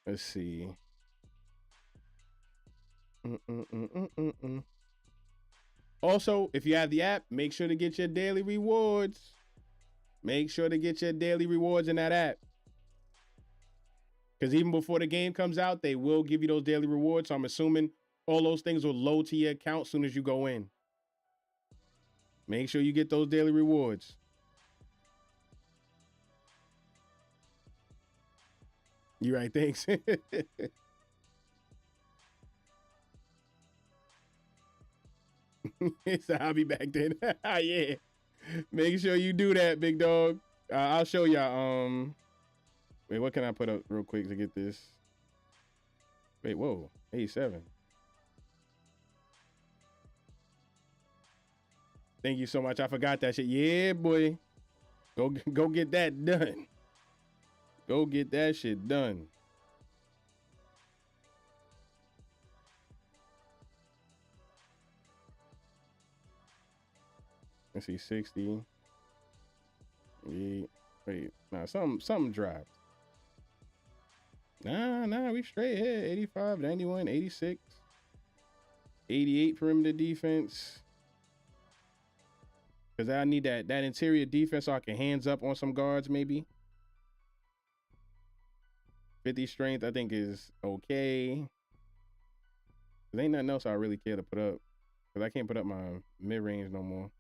Let's see. Also, if you have the app, make sure to get your daily rewards. Make sure to get your daily rewards in that app. Because even before the game comes out, they will give you those daily rewards. So I'm assuming all those things will load to your account as soon as you go in. Make sure you get those daily rewards. You right, thanks. It's a hobby back then. Yeah. Make sure you do that, big dog. I'll show y'all. Wait, what can I put up real quick to get this? Wait, whoa, 87. Thank you so much. I forgot that shit. Yeah, boy. Go get that done. Go get that shit done. Let's see, 60. Yeah. Wait, nah, something dropped. Nah, we straight here. 85, 91, 86. 88 perimeter defense. Because I need that interior defense so I can hands up on some guards, maybe. 50 strength, I think, is okay. There ain't nothing else I really care to put up. Because I can't put up my mid-range no more.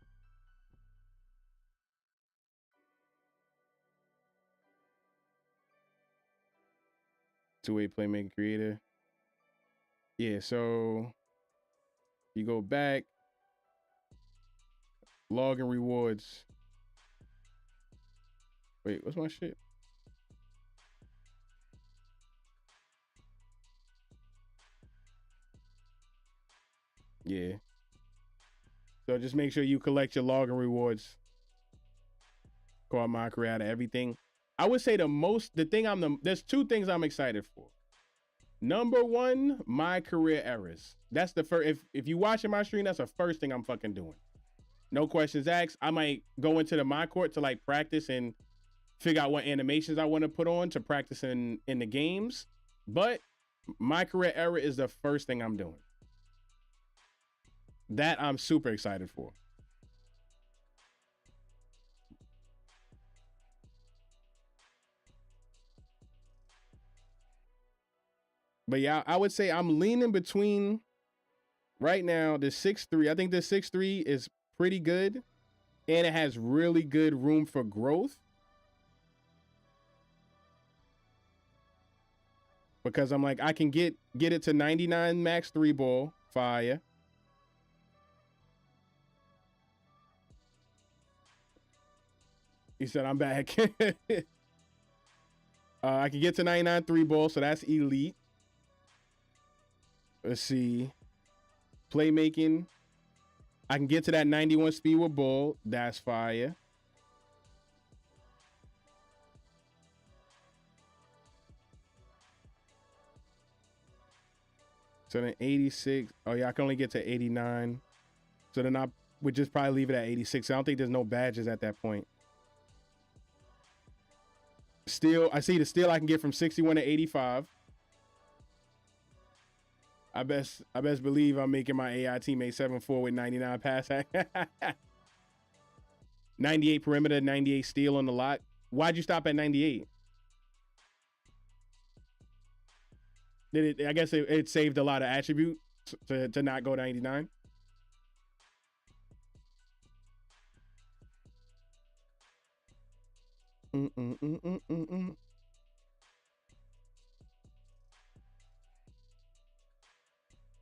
Two-way playmaking creator. Yeah, so you go back. Log and rewards. Wait, what's my shit? Yeah. So just make sure you collect your log and rewards. Call my career out of everything. I would say there's two things I'm excited for. Number one, my career errors. That's the first. If you watching my stream, that's the first thing I'm fucking doing. No questions asked. I might go into the my court to like practice and figure out what animations I want to put on to practice in the games. But my career error is the first thing I'm doing. That I'm super excited for. But yeah, I would say I'm leaning between right now the 6'3". I think the 6'3" is pretty good. And it has really good room for growth. Because I'm like, I can get get it to 99 max 3-ball. Fire. He said, I'm back. I can get to 99 3-ball, so that's elite. Let's see. Playmaking. I can get to that 91 speed with ball. That's fire. So then 86. Oh, yeah, I can only get to 89. So then I would just probably leave it at 86. I don't think there's no badges at that point. Steal. I see the steal I can get from 61 to 85. I best believe I'm making my AI teammate 7-4 with 99 pass. 98 perimeter, 98 steal on the lot. Why'd you stop at 98? Did it? I guess it saved a lot of attribute to not go 99.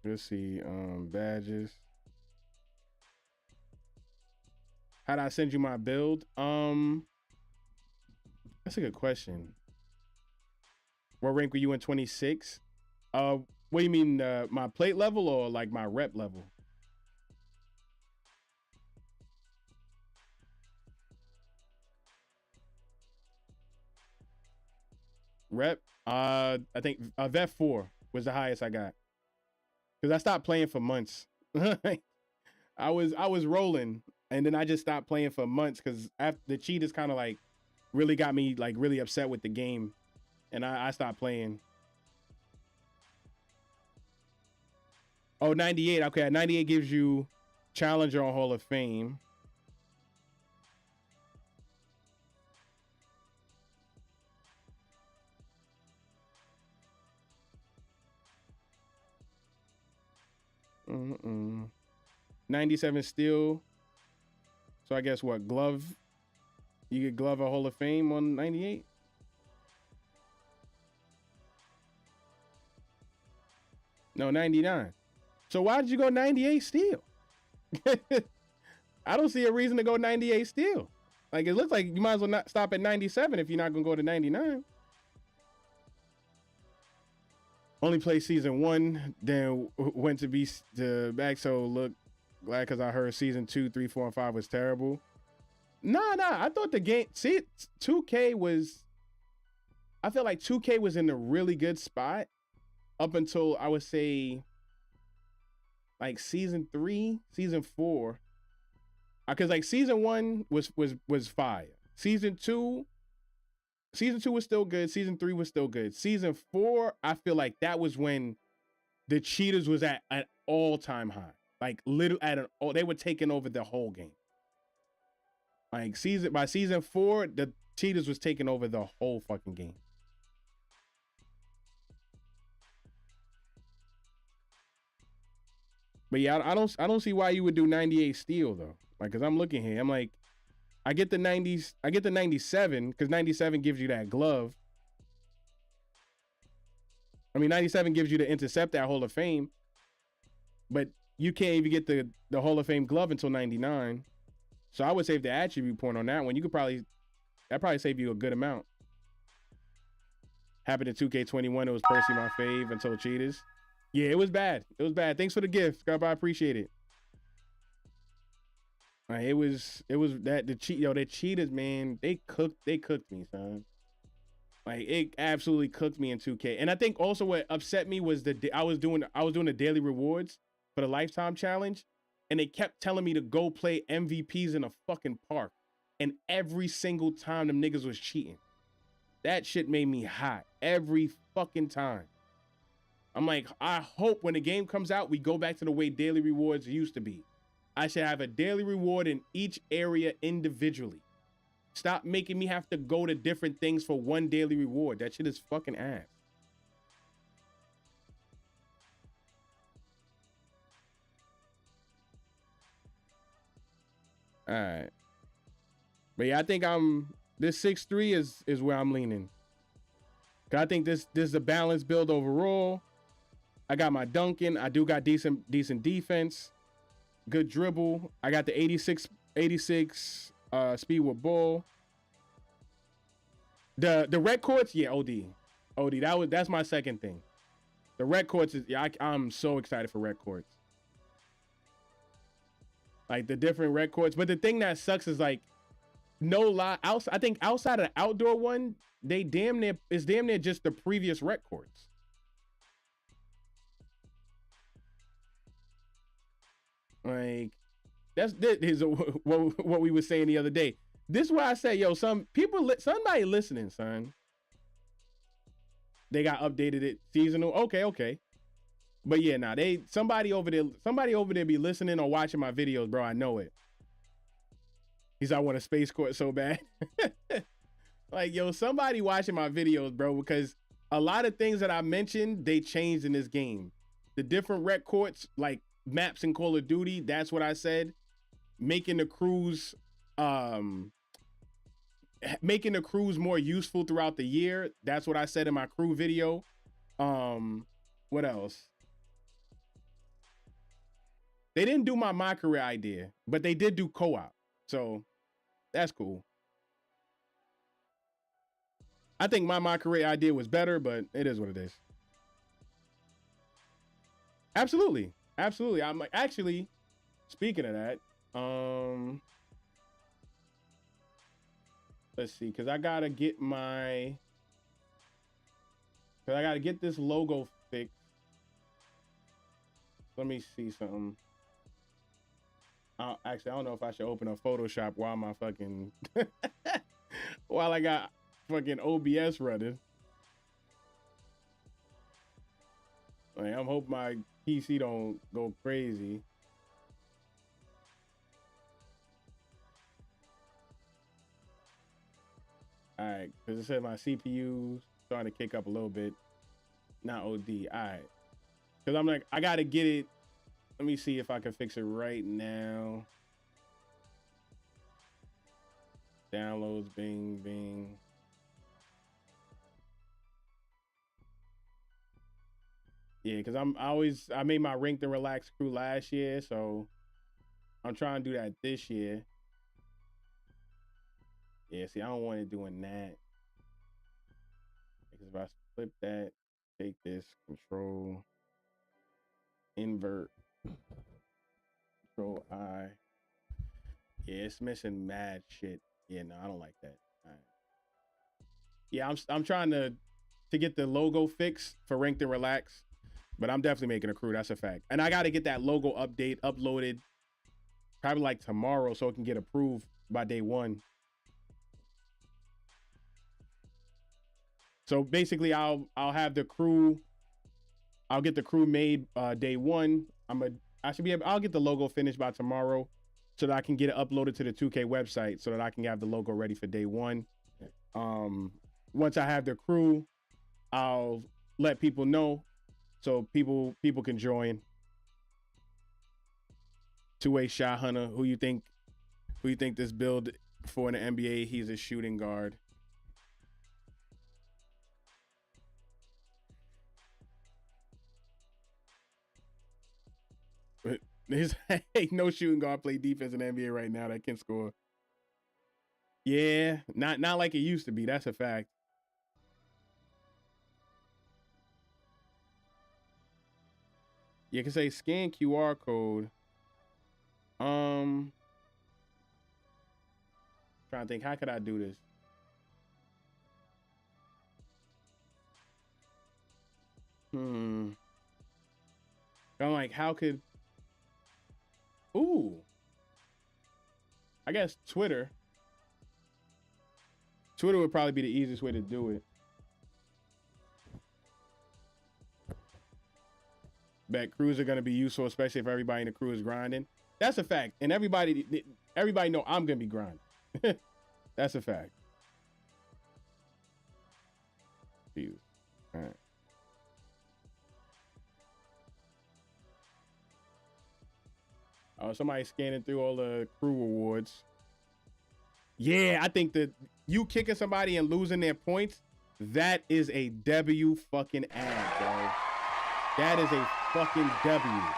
Let's see. Badges. How did I send you my build? That's a good question. What rank were you in 26? What do you mean, my plate level or like my rep level? Rep, I think vet 4 was the highest I got. Because I stopped playing for months. I was rolling, and then I just stopped playing for months because after the cheaters kind of like really got me like really upset with the game, and I stopped playing. Oh, 98. Okay, 98 gives you Challenger on Hall of Fame. Mm-mm. 97 steal. So I guess what, glove? You get glove a Hall of Fame on 98? No, 99. So why did you go 98 steal? I don't see a reason to go 98 steal. Like, it looks like you might as well not stop at 97 if you're not gonna go to 99. Only played season 1, then went to be back. So look, glad because I heard season 2, 3, 4, and 5 was terrible. Nah. I thought the game. See, 2K was. I feel like 2K was in a really good spot up until I would say like season 3, season 4. Because like season 1 was fire. Season 2 was still good. Season 3 was still good. Season 4, I feel like that was when the cheaters was at an all-time high. Like they were taking over the whole game. Like by season 4, the cheaters was taking over the whole fucking game. But yeah, I don't see why you would do 98 steal though. Like, cause I'm looking here, I'm like, I get the 90s, I get the 97 because 97 gives you that glove. I mean, 97 gives you the intercept that Hall of Fame, but you can't even get the Hall of Fame glove until 99. So I would save the attribute point on that one. You could probably save you a good amount. Happened in 2K21. It was Percy my fave until cheaters. Yeah, it was bad. It was bad. Thanks for the gift, Scott. I appreciate it. It was that the cheaters, man, they cooked me, son. Like, it absolutely cooked me in 2K. And I think also what upset me was I was doing the daily rewards for the lifetime challenge, and they kept telling me to go play MVPs in a fucking park. And every single time them niggas was cheating. That shit made me hot every fucking time. I'm like, I hope when the game comes out, we go back to the way daily rewards used to be. I should have a daily reward in each area individually. Stop making me have to go to different things for one daily reward. That shit is fucking ass. All right. But yeah, I think this 6-3 is where I'm leaning. Cause I think this is a balanced build overall. I got my dunking. I do got decent defense. Good dribble. I got the 86 speed with ball. The red courts, yeah, OD. That's my second thing. The red courts is I'm so excited for red courts. Like the different red courts, but the thing that sucks is like no lie. I think outside of the outdoor one, it's damn near just the previous red courts. Like this is what we were saying the other day. This is why I say, yo, somebody listening, son. They got updated it seasonal. Okay. But yeah, nah, somebody over there be listening or watching my videos, bro. I know it. I want a space court so bad. Like, yo, somebody watching my videos, bro, because a lot of things that I mentioned, they changed in this game. The different rec courts, like maps in Call of Duty, that's what I said. Making the crews more useful throughout the year. That's what I said in my crew video. What else? They didn't do my career idea, but they did do co-op. So that's cool. I think my career idea was better, but it is what it is. Absolutely. I'm like, actually, speaking of that, let's see, because I gotta get this logo fixed. Let me see something. Actually, I don't know if I should open up Photoshop while my fucking while I got fucking OBS running. Like, I'm hoping my PC don't go crazy. All right, because it said my CPU starting to kick up a little bit. Not OD. All right, because I'm like, I gotta get it. Let me see if I can fix it right now. Downloads, bing. Yeah, because I made my Ranked and Relaxed crew last year, so I'm trying to do that this year. Yeah, see, I don't want it doing that. Because if I flip that, take this, control, invert, control I. Yeah, it's missing mad shit. Yeah, no, I don't like that. All right. Yeah, I'm trying to get the logo fixed for Ranked and Relaxed, but I'm definitely making a crew. That's a fact. And I got to get that logo uploaded probably like tomorrow so it can get approved by day one. So basically, I'll have the crew. I'll get the crew made day one. I'll get the logo finished by tomorrow, so that I can get it uploaded to the 2K website, so that I can have the logo ready for day one. Once I have the crew, I'll let people know, so people can join. Two-way shot hunter. Who you think this build for in the NBA? He's a shooting guard. There's no shooting guard play defense in the NBA right now that can score. Yeah, not like it used to be. That's a fact. You can say scan QR code. Trying to think, how could I do this? I'm like, how could? Ooh. I guess Twitter. Twitter would probably be the easiest way to do it. Bet crews are gonna be useful, especially if everybody in the crew is grinding. That's a fact. And everybody know I'm gonna be grinding. That's a fact. Jesus. All right. Somebody scanning through all the crew awards. Yeah, I think that you kicking somebody and losing their points, that is a W fucking ad, bro. That is a fucking W.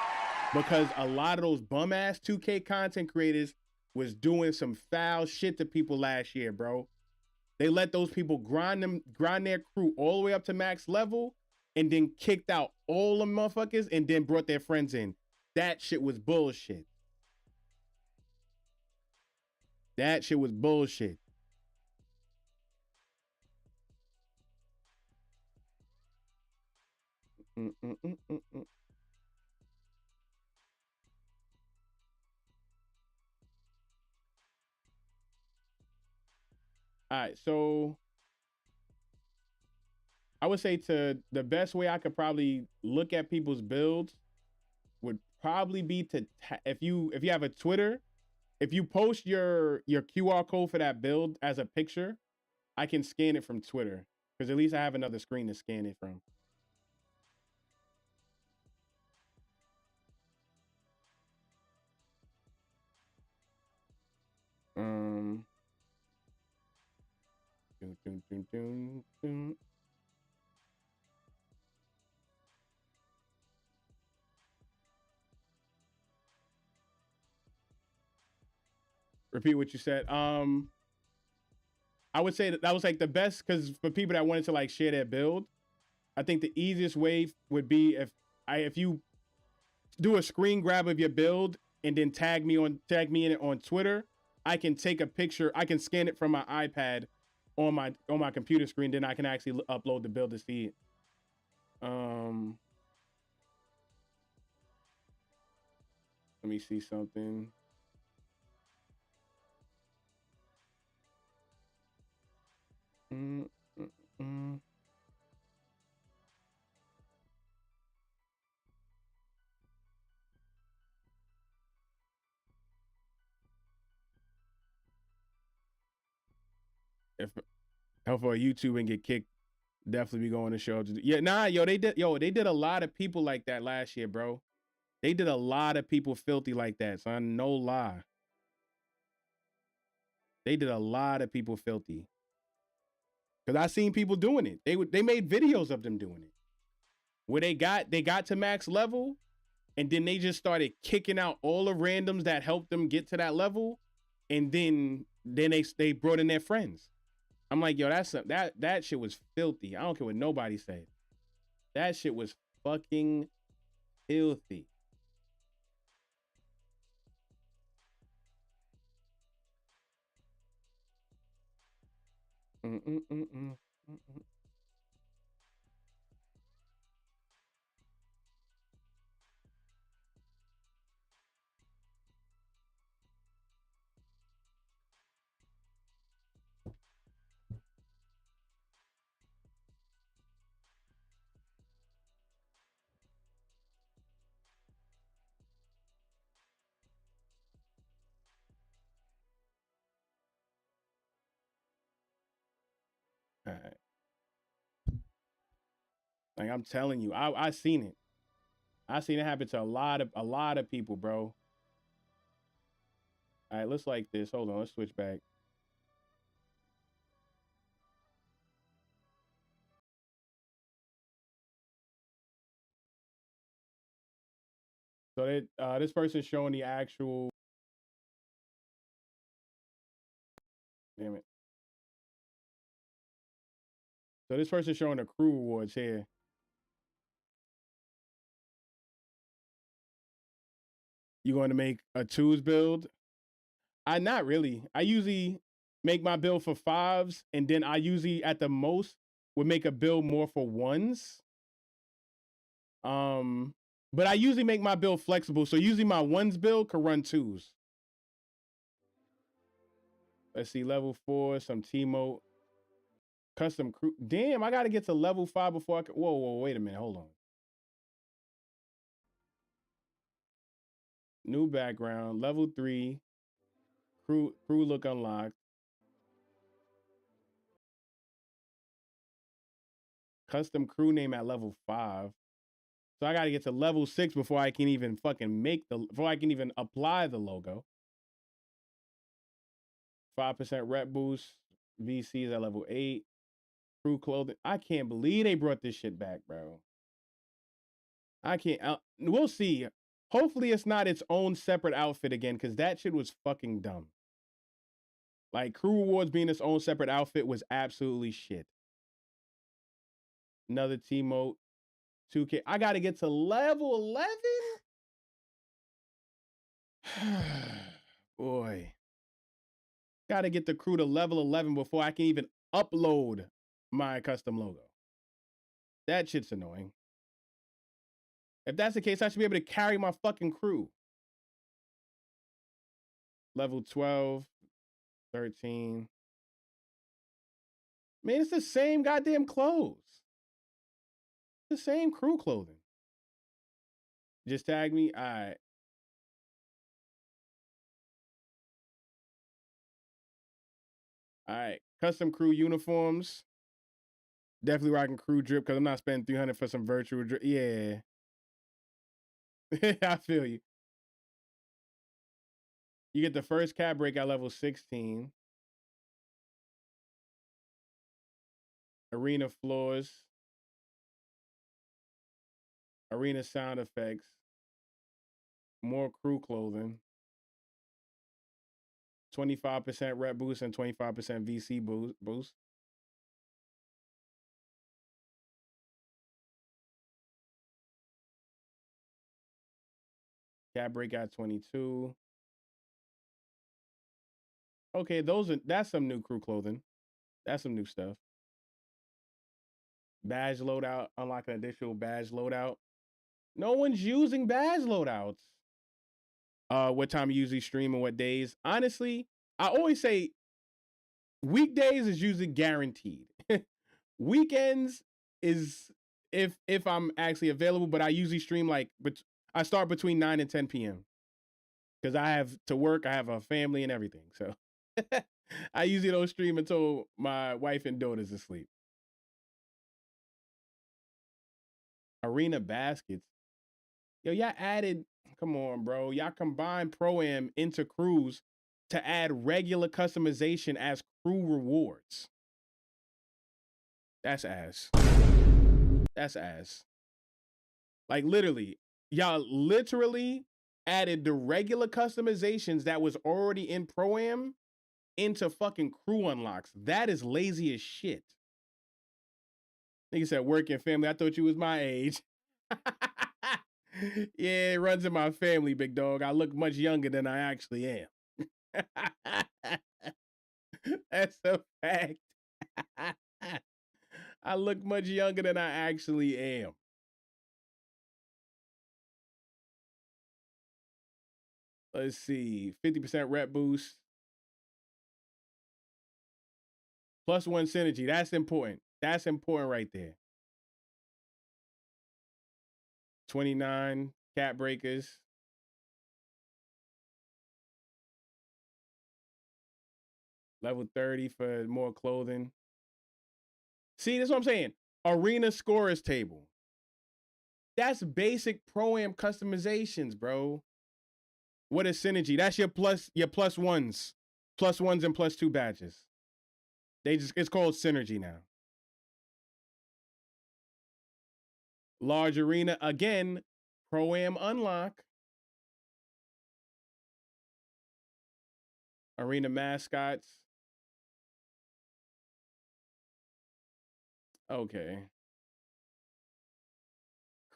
Because a lot of those bum ass 2K content creators was doing some foul shit to people last year, bro. They let those people grind their crew all the way up to max level, and then kicked out all the motherfuckers, and then brought their friends in. That shit was bullshit. That shit was bullshit. Mm-mm-mm-mm-mm. All right, so I would say to the best way I could probably look at people's builds would probably be to if you have a Twitter, if you post your QR code for that build as a picture, I can scan it from Twitter because at least I have another screen to scan it from. Um, dun, dun, dun, dun, dun. Repeat what you said. I would say that was like the best because for people that wanted to like share their build, I think the easiest way would be if you do a screen grab of your build and then tag me in it on Twitter. I can take a picture. I can scan it from my iPad on my computer screen. Then I can actually upload the build to see it. Um, Let me see something. Mm, mm, mm. If for YouTube and get kicked, definitely be going to show. Yeah, nah, yo, they did a lot of people like that last year, bro. They did a lot of people filthy like that, son. No lie. They did a lot of people filthy. Cause I seen people doing it. They made videos of them doing it. Where they got to max level, and then they just started kicking out all the randoms that helped them get to that level, and then they brought in their friends. I'm like, yo, that shit was filthy. I don't care what nobody said. That shit was fucking filthy. Mm-mm-mm-mm. All right. Like I'm telling you, I seen it. I seen it happen to a lot of people, bro. All right, let's like this. Hold on, let's switch back. So this person's showing the actual. Damn it. So this person's showing the crew awards here. You going to make a twos build? I not really. I usually make my build for fives, and then I usually at the most would make a build more for ones. Um, but I usually make my build flexible, so usually my ones build could run twos. Let's see, level 4, some T-Mote, custom crew. Damn, I gotta get to level 5 before I can. Whoa, wait a minute, hold on. New background, level 3, crew look unlocked, custom crew name at level 5. So I gotta get to level 6 before I can even before I can even apply the logo. 5% rep boost, VCs at level 8, crew clothing. I can't believe they brought this shit back, bro. I can't. We'll see. Hopefully, it's not its own separate outfit again, because that shit was fucking dumb. Like, crew rewards being its own separate outfit was absolutely shit. Another T-Mote. 2K. I got to get to level 11? Boy. Got to get the crew to level 11 before I can even upload my custom logo. That shit's annoying. If that's the case, I should be able to carry my fucking crew. Level 12, 13. Man, it's the same goddamn clothes. The same crew clothing. Just tag me. All right. All right. Custom crew uniforms. Definitely rocking crew drip because I'm not spending 300 for some virtual drip. Yeah. I feel you. You get the first cap break at level 16. Arena floors. Arena sound effects. More crew clothing. 25% rep boost and 25% VC boost. Cap break at 22. Okay, that's some new crew clothing. That's some new stuff. Badge loadout, unlock an additional badge loadout. No one's using badge loadouts. What time you usually stream and what days? Honestly, I always say weekdays is usually guaranteed. Weekends is if I'm actually available, but I usually stream I start between 9 and 10 p.m. because I have to work, I have a family and everything. So I usually don't stream until my wife and daughter's asleep. Arena baskets. Yo, y'all added, come on, bro. Y'all combined Pro-Am into crews to add regular customization as crew rewards. That's ass. That's ass. Like, literally, y'all literally added the regular customizations that was already in Pro-Am into fucking crew unlocks. That is lazy as shit. Nigga said working family. I thought you was my age. Yeah, it runs in my family, big dog. I look much younger than I actually am. That's a fact. I look much younger than I actually am. Let's see. 50% rep boost. +1 synergy. That's important. That's important right there. 29 cap breakers. Level 30 for more clothing. See, that's what I'm saying. Arena scorers table. That's basic Pro-Am customizations, bro. What is synergy? That's your plus ones. +1s and +2 badges. It's called synergy now. Large arena, again, Pro-Am unlock. Arena mascots. Okay.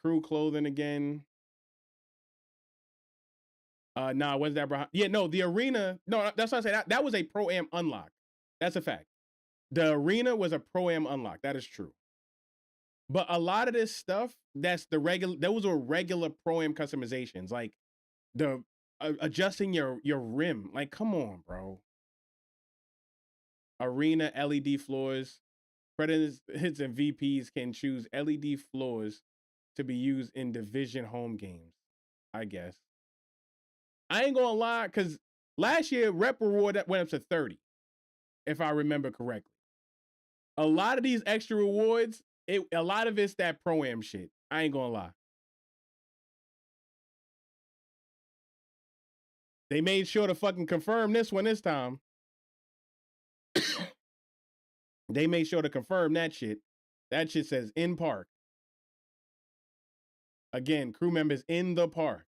Crew clothing again. Nah, when's that behind? Yeah, no, the arena. No, that's what I said. That was a Pro-Am unlock. That's a fact. The arena was a Pro-Am unlock. That is true. But a lot of this stuff, those were regular Pro-Am customizations. Like the adjusting your rim. Like, come on, bro. Arena LED floors. Predators, hits, and VPs can choose LED floors to be used in division home games, I guess. I ain't gonna lie, because last year, rep reward went up to 30, if I remember correctly. A lot of these extra rewards, a lot of it's that Pro-Am shit. I ain't gonna lie. They made sure to fucking confirm this one this time. They made sure to confirm that shit. That shit says in park. Again, crew members in the park,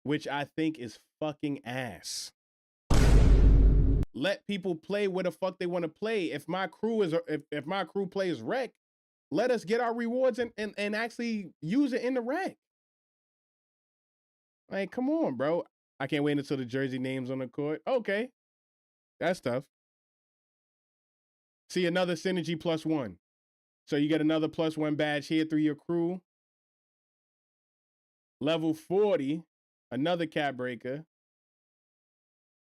which I think is fucking ass. Let people play where the fuck they want to play. If my crew is if my crew plays rec, let us get our rewards and actually use it in the rec. Like, come on, bro. I can't wait until the jersey names on the court. Okay. That's tough. See, another synergy +1. So you get another +1 badge here through your crew. Level 40, another cap breaker.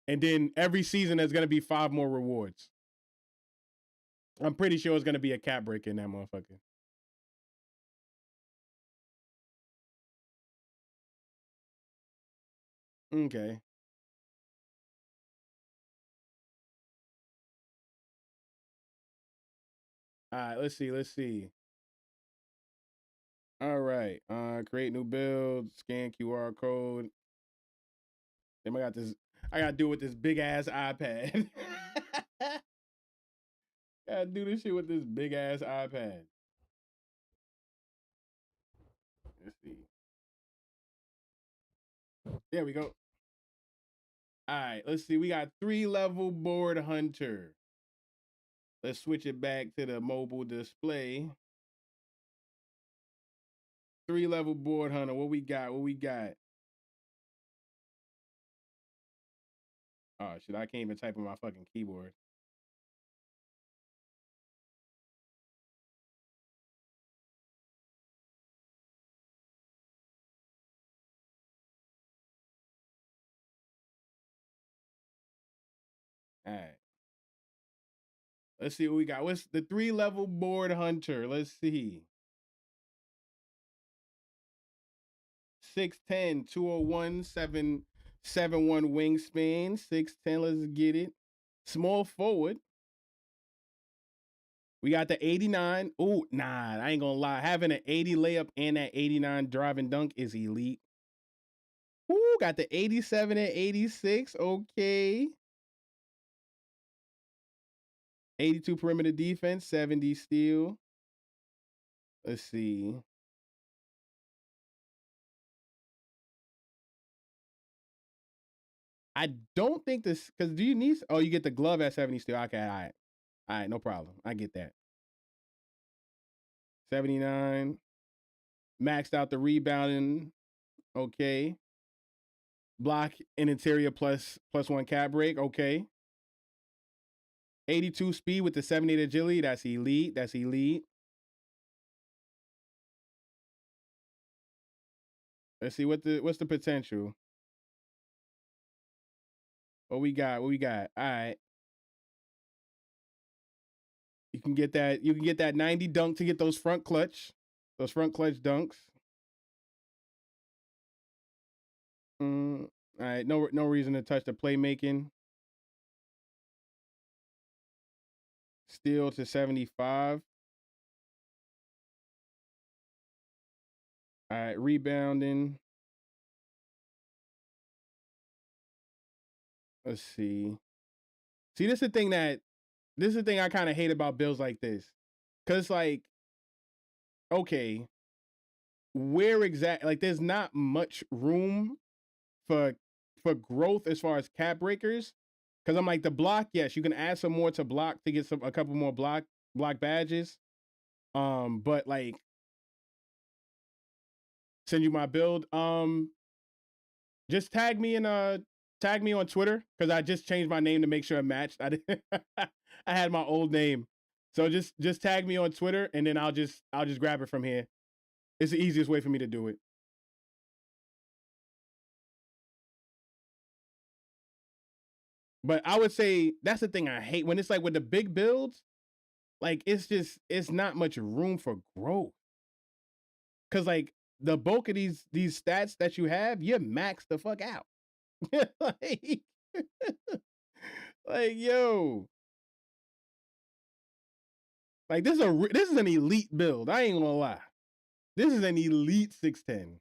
And then every season there's going to be 5 more rewards. I'm pretty sure it's going to be a cap breaker in that motherfucker. Okay. All right, let's see. All right. Create new build, scan QR code. Then I got to do it with this big ass iPad. Gotta do this shit with this big ass iPad. Let's see. There we go. All right, let's see. We got 3-level board hunter. Let's switch it back to the mobile display. 3-level board hunter. What we got? Oh shit, I can't even type on my fucking keyboard. All right. Let's see what we got. What's the 3-level board hunter? Let's see. 6'10", 201, 771 wingspan. 6'10", let's get it. Small forward. We got the 89. Ooh, nah, I ain't gonna lie. Having an 80 layup and that 89 driving dunk is elite. Ooh, got the 87 and 86. Okay. 82 perimeter defense, 70 steal. Let's see. I don't think this, because do you need, oh, you get the glove at 70 steal. Okay, all right. All right, no problem. I get that. 79. Maxed out the rebounding. Okay. Block and interior +1 cap break. Okay. 82 speed with the 78 agility. That's elite. That's elite. Let's see what's the potential. What we got? All right. You can get that 90 dunk to get those front clutch dunks. All right, no reason to touch the playmaking. Steal to 75. All right, rebounding. Let's see. See, this is the thing I kind of hate about builds like this. Cause like, okay, where exactly, like there's not much room for growth as far as cap breakers. Cause I'm like, the block, yes, you can add some more to block to get a couple more block badges. But like, send you my build. Just tag me on Twitter, because I just changed my name to make sure it matched. I had my old name, so just tag me on Twitter, and then I'll just grab it from here. It's the easiest way for me to do it. But I would say that's the thing I hate when it's like with the big builds, like it's not much room for growth. Cause like the bulk of these stats that you have, you're maxed the fuck out. like, like yo, like this is an elite build. I ain't gonna lie. This is an elite 6'10".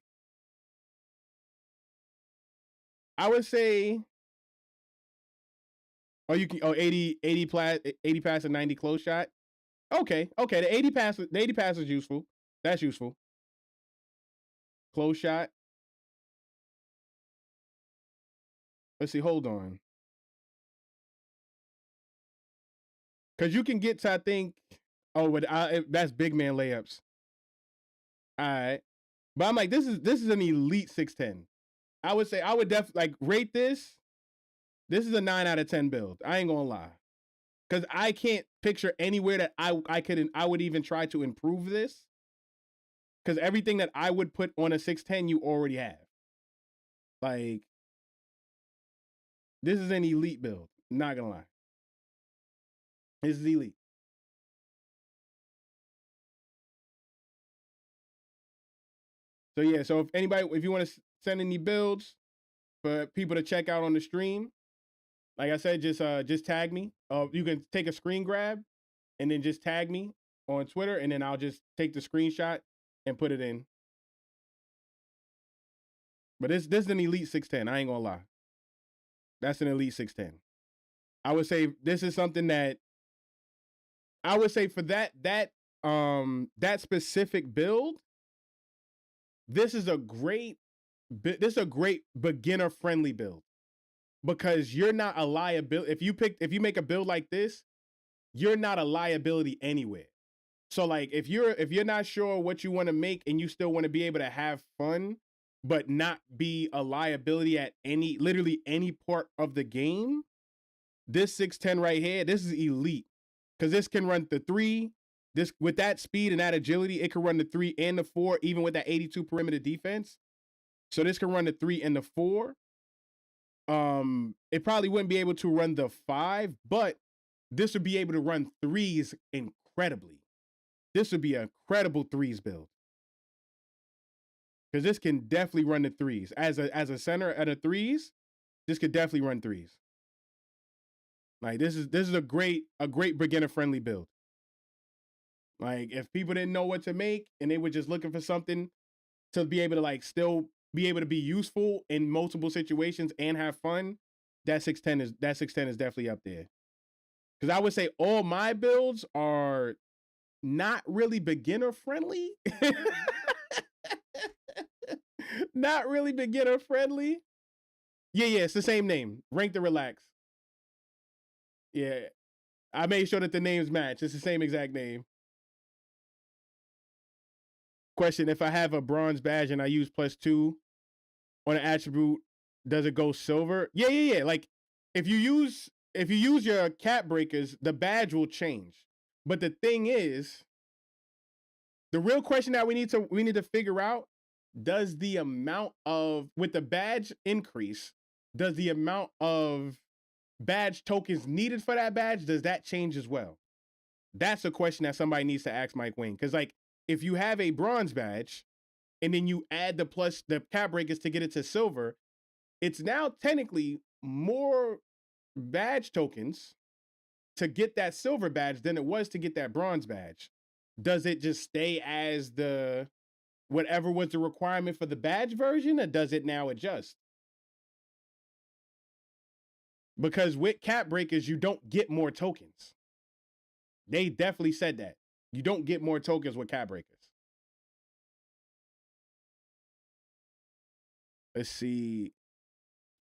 I would say, oh, you can 80 pass and 90 close shot. Okay. The 80 pass is useful. That's useful. close shot. Let's see. Hold on, because you can get to, I think. Oh, but that's big man layups. All right, but I'm like, this is an elite 6'10". I would say I would definitely like rate this. This is a 9 out of 10 build. I ain't gonna lie, because I can't picture anywhere that I would even try to improve this. Because everything that I would put on a 6'10", you already have. Like, this is an elite build. Not gonna lie, this is elite. So yeah, so if you want to send any builds for people to check out on the stream, like I said, just tag me. You can take a screen grab and then just tag me on Twitter, and then I'll just take the screenshot and put it in. But this is an elite 6'10". I ain't gonna lie, that's an elite 6'10". I would say this is something that I would say for that specific build. This is a great beginner friendly build, because you're not a liability. If you make a build like this, you're not a liability anywhere. So like if you're not sure what you want to make and you still want to be able to have fun but not be a liability at literally any part of the game, this 6'10" right here, this is elite. Because this can run the 3. This, with that speed and that agility, it can run the 3 and the 4, even with that 82 perimeter defense. So this can run the 3 and the 4. It probably wouldn't be able to run the 5, but this would be able to run 3s incredibly. This would be a credible 3s build. Because this can definitely run the 3s. As a center at a 3s, this could definitely run 3s. Like this is a great beginner friendly build. Like if people didn't know what to make and they were just looking for something to be able to like still be able to be useful in multiple situations and have fun, that 6'10" is definitely up there. Because I would say all my builds are not really beginner friendly. Not really beginner friendly. Yeah, it's the same name. Rank to Relax. Yeah. I made sure that the names match. It's the same exact name. Question: if I have a bronze badge and I use +2 on an attribute, does it go silver? Yeah. Like if you use your cap breakers, the badge will change. But the thing is, the real question that we need to figure out, does the amount of, with the badge increase, does the amount of badge tokens needed for that badge, does that change as well? That's a question that somebody needs to ask Mike Wang. Because like if you have a bronze badge and then you add the cap breakers to get it to silver, it's now technically more badge tokens to get that silver badge than it was to get that bronze badge. Does it just stay as the whatever was the requirement for the badge version, or does it now adjust? Because with cap breakers, you don't get more tokens. They definitely said that. You don't get more tokens with cap breakers. Let's see.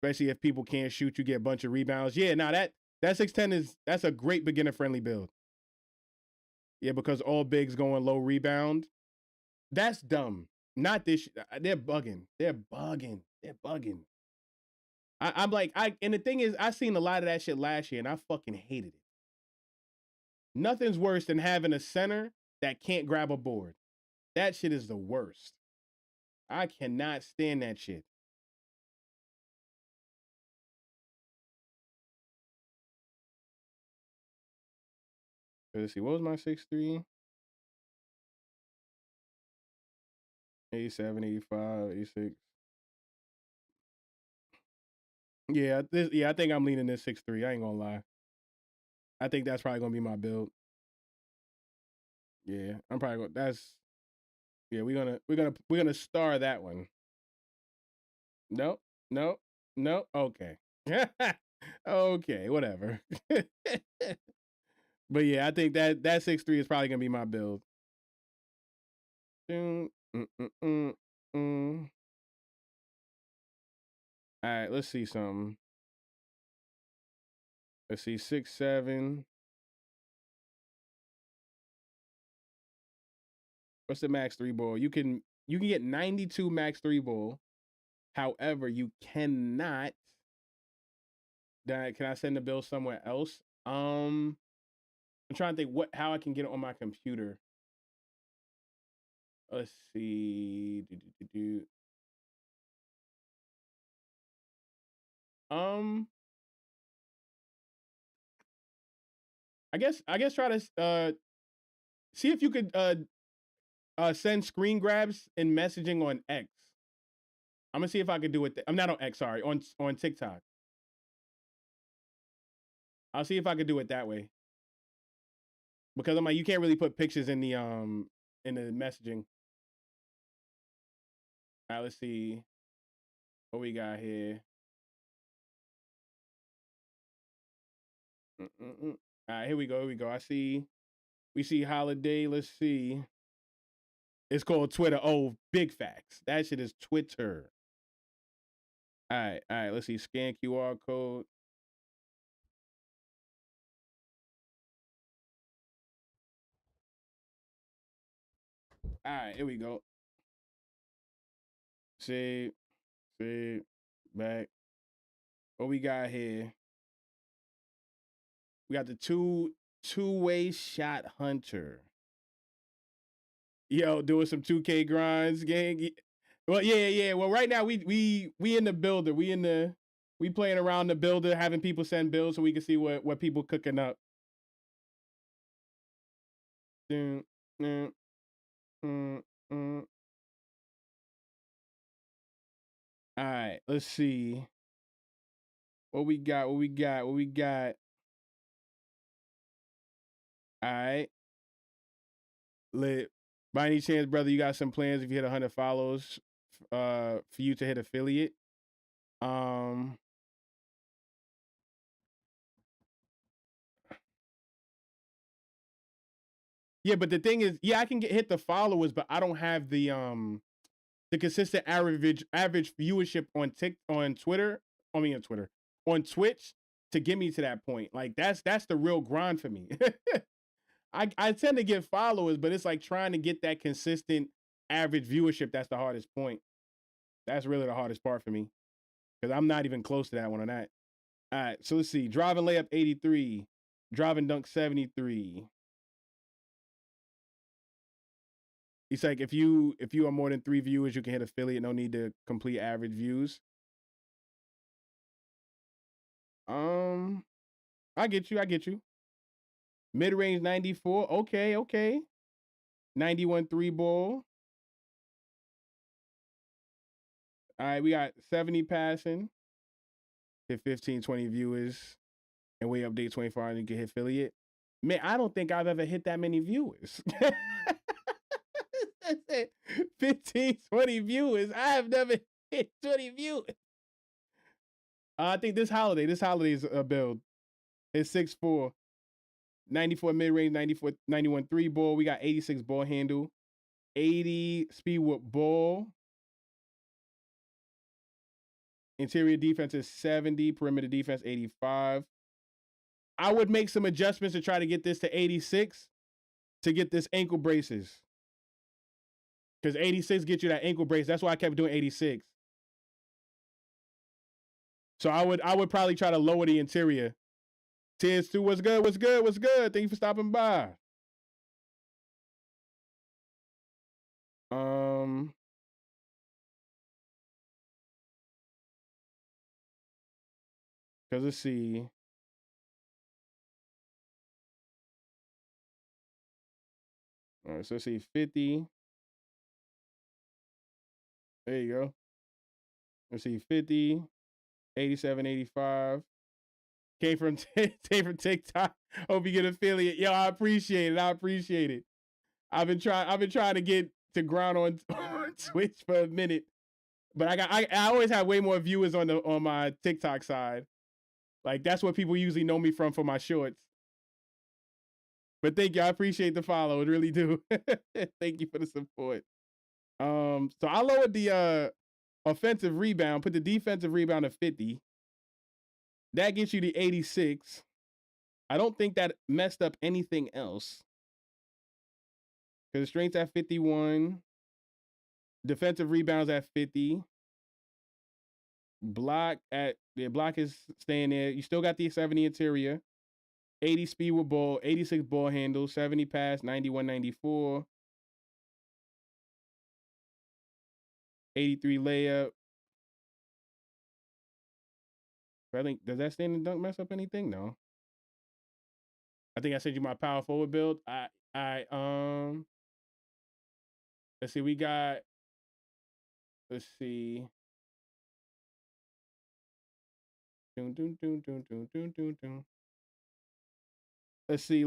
Especially if people can't shoot, you get a bunch of rebounds. Yeah, now that 6'10" that's a great beginner friendly build. Yeah, because all bigs going low rebound. That's dumb. Not this. They're bugging. I'm like, and the thing is, I seen a lot of that shit last year and I fucking hated it. Nothing's worse than having a center that can't grab a board. That shit is the worst. I cannot stand that shit. Let's see, what was my 6'3"? 87, 85, 86. Yeah, I think I'm leaning this 6'3". I ain't gonna lie. I think that's probably gonna be my build. Yeah, I'm probably gonna. Yeah. We're gonna star that one. No. Okay. Okay, whatever. But yeah, I think that 6'3" is probably gonna be my build. All right, let's see something. Let's see 6-7. What's the max 3 ball? You can get 92 max 3 ball. However, you cannot. Can I send the bill somewhere else? I'm trying to think how I can get it on my computer. Let's see. I guess try to see if you could send screen grabs and messaging on X. I'm gonna see if I could do it. I'm not on X, sorry, on TikTok. I'll see if I could do it that way. Because I'm like, you can't really put pictures in the messaging. All right, let's see what we got here. All right, here we go. We see holiday. Let's see. It's called Twitter. Oh, big facts. That shit is Twitter. All right. Let's see. Scan QR code. All right, here we go. Save, back. What we got here? We got the two-way shot hunter. Yo, doing some 2K grinds, gang. Well, yeah. Well, right now we in the builder. We playing around the builder, having people send bills so we can see what people cooking up. All right, let's see. What we got? All right. Lit. By any chance, brother, you got some plans if you hit 100 follows for you to hit affiliate? Yeah, but the thing is, I can hit the followers, but I don't have the consistent average viewership on Twitter. On Twitch to get me to that point. Like that's the real grind for me. I tend to get followers, but it's like trying to get that consistent average viewership. That's the hardest point. That's really the hardest part for me because I'm not even close to that one on that. All right, so let's see. Driving layup 83, driving dunk 73. It's like if you are more than 3 viewers, you can hit affiliate. No need to complete average views. I get you. Mid range 94. Okay. 91 3 ball. All right, we got 70 passing. Hit 15, 20 viewers. And we update 24 hours and you can hit affiliate. Man, I don't think I've ever hit that many viewers. That's it. 15, 20 viewers. I have never hit 20 viewers. I think this holiday is a build. It's 6'4", 94 mid range, 91 3 ball. We got 86 ball handle, 80 speed with ball. Interior defense is 70, perimeter defense 85. I would make some adjustments to try to get this to 86 to get this ankle braces. Because 86 gets you that ankle brace. That's why I kept doing 86. So I would probably try to lower the interior. Tiers 2, what's good? Thank you for stopping by. Because let's see. All right, so let's see, 50. There you go. Let's see, 50, 87, 85. Came from TikTok. Hope you get affiliate. Yo, I appreciate it. I've been trying to get to ground on Twitch for a minute, but I always have way more viewers on my TikTok side. Like that's what people usually know me from for my shorts. But thank you. I appreciate the follow. I really do. Thank you for the support. So I lowered the offensive rebound, put the defensive rebound at 50. That gets you to 86. I don't think that messed up anything else. Because strength's at 51. Defensive rebounds at 50. Block is staying there. You still got the 70 interior. 80 speed with ball, 86 ball handle, 70 pass, 91, 94. 83 layup. I think, does that stand and dunk mess up anything? No. I think I sent you my power forward build. Let's see, let's see. Dun, dun, dun, dun, dun, dun, dun, dun. Let's see.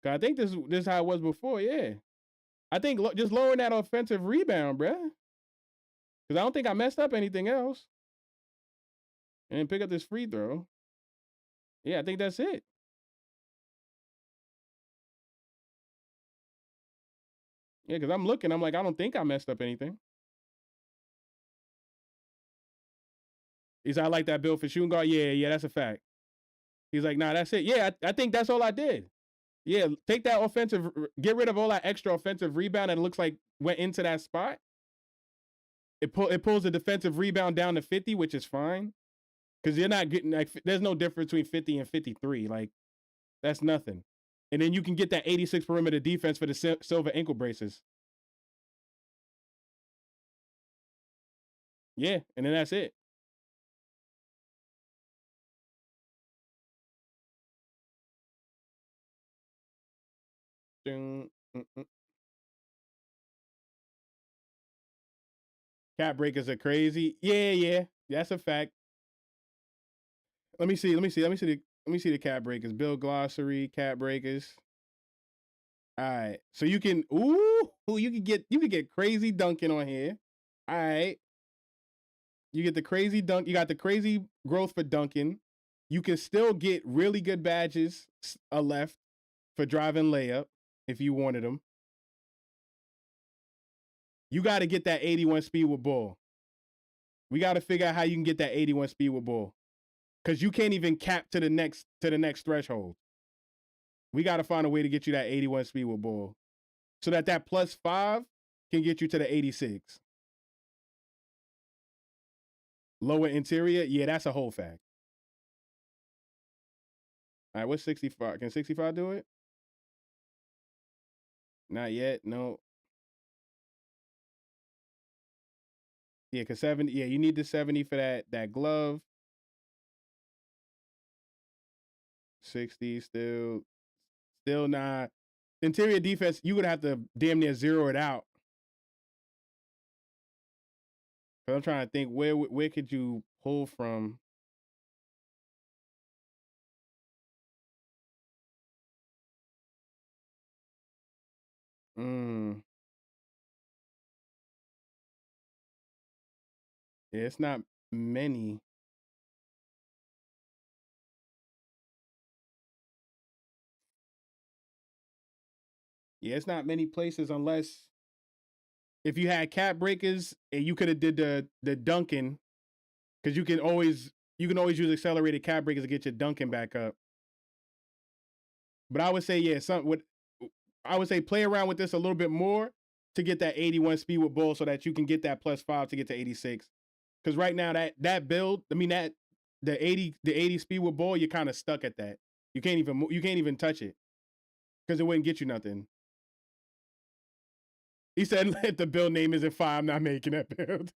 I think this is how it was before, yeah. I think just lowering that offensive rebound, bruh. Because I don't think I messed up anything else. And then pick up this free throw. Yeah, I think that's it. Yeah, because I'm looking, I'm like, I don't think I messed up anything. He's like, I like that build for shooting guard. Yeah, that's a fact. He's like, nah, that's it. Yeah, I think that's all I did. Yeah, take that offensive, get rid of all that extra offensive rebound that looks like went into that spot. It pulls the defensive rebound down to 50, which is fine. Because you're not getting, like, there's no difference between 50 and 53. Like, that's nothing. And then you can get that 86 perimeter defense for the silver ankle braces. Yeah, and then that's it. Cat breakers are crazy. Yeah, that's a fact. Let me see the cat breakers. Build glossary, cat breakers. All right, so you can you can get crazy dunking on here. All right, you get the crazy dunk. You got the crazy growth for dunking. You can still get really good badges left for driving layup if you wanted them. You got to get that 81 speed with ball. We got to figure out how you can get that 81 speed with ball, because you can't even cap to the next threshold. We got to find a way to get you that 81 speed with ball, so that +5 can get you to the 86. Lower interior, yeah, that's a whole fact. All right, what's 65? Can 65 do it? Not yet, no. Yeah, because 70, yeah, you need the 70 for that glove. 60 still not. Interior defense, you would have to damn near zero it out. Cause I'm trying to think, where could you pull from? Yeah, it's not many. Yeah, it's not many places, unless if you had cat breakers and you could have did the dunking, because you can always use accelerated cat breakers to get your dunking back up. But I would say, yeah, I would say play around with this a little bit more to get that 81 speed with ball, so that you can get that +5 to get to 86. Because right now that build, I mean, that the 80 speed with ball, you're kind of stuck at that. You can't even touch it, because it wouldn't get you nothing. He said, if the build name isn't fire, I'm not making that build.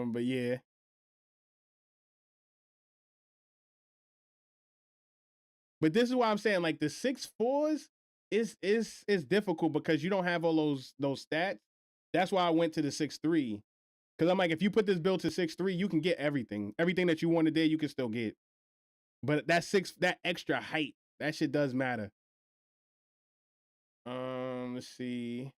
But yeah. But this is why I'm saying, like, the 6'4s is difficult, because you don't have all those stats. That's why I went to the 6'3. Because I'm like, if you put this build to 6'3, you can get everything. Everything that you wanted there, you can still get. But that extra height, that shit does matter. Let's see.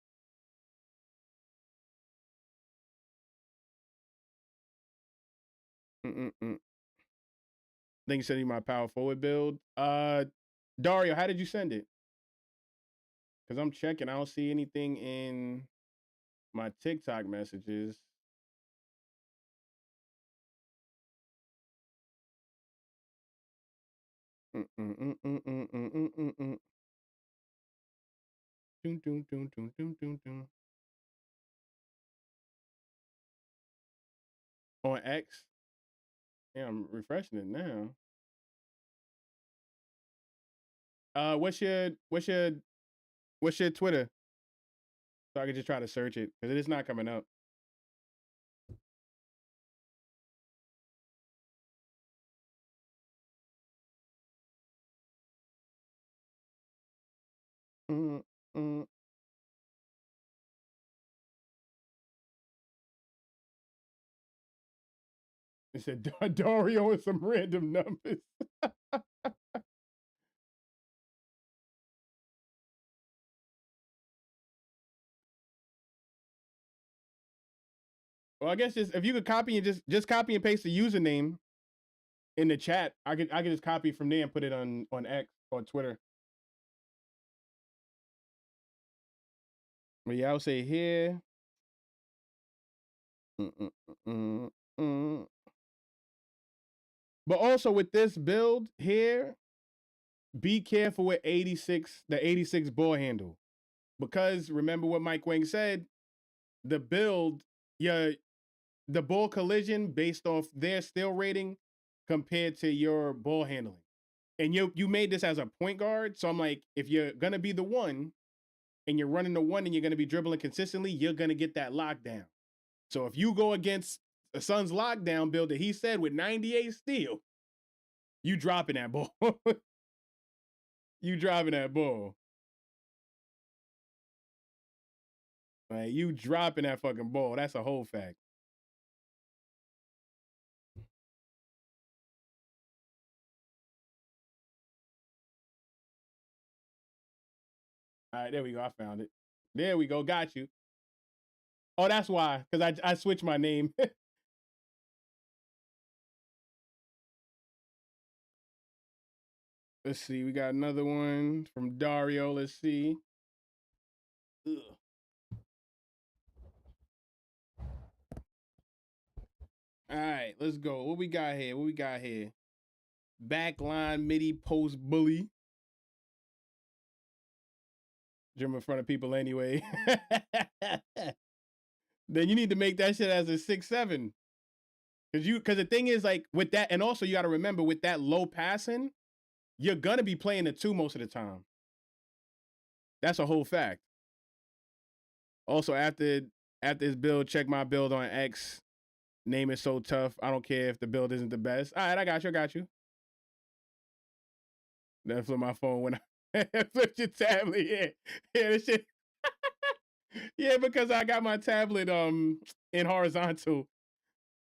Think you sending my power forward build. Dario, how did you send it? Because I'm checking. I don't see anything in my TikTok messages. On X? Yeah, I'm refreshing it now. What's your Twitter? So I can just try to search it because it is not coming up. It said Dario and some random numbers. Well, I guess just if you could copy and just copy and paste the username in the chat, I could just copy from there and put it on X or Twitter. But yeah, I'll say here. But also with this build here, be careful with the 86 ball handle. Because remember what Mike Wang said, the build, the ball collision based off their steal rating compared to your ball handling. And you made this as a point guard. So I'm like, if you're gonna be the one and you're running the one and you're gonna be dribbling consistently, you're gonna get that lockdown. So if you go against the Suns lockdown build that he said with 98 steal, you dropping that ball. You dropping that ball. Like, you dropping that fucking ball. That's a whole fact. All right, there we go. I found it. There we go. Got you. Oh, that's why. Because I switched my name. Let's see. We got another one from Dario. Let's see. Ugh. All right, let's go. What we got here? Backline midi post bully. Jump in front of people anyway. Then you need to make that shit as a 6-7. Because the thing is, like, with that, and also you got to remember with that low passing, you're gonna be playing the 2 most of the time. That's a whole fact. Also, after this build, check my build on X. Name is so tough. I don't care if the build isn't the best. All right, I got you. Then flip my phone when I flip your tablet. Yeah, this shit. Yeah, because I got my tablet in horizontal.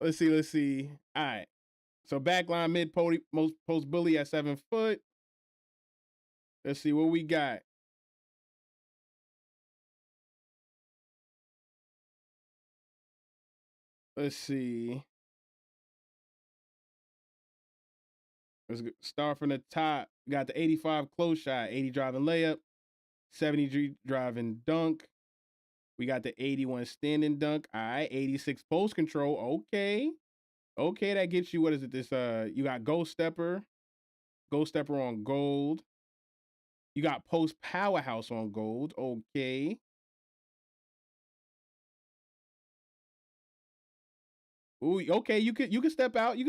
Let's see. All right. So backline mid post bully at 7 foot. Let's see what we got. Let's see. Let's start from the top. We got the 85 close shot, 80 driving layup, 70 driving dunk. We got the 81 standing dunk. All right, 86 post control. Okay, that gets you. What is it? This you got ghost stepper on gold. You got post powerhouse on gold. Okay. Ooh, okay. You can step out. You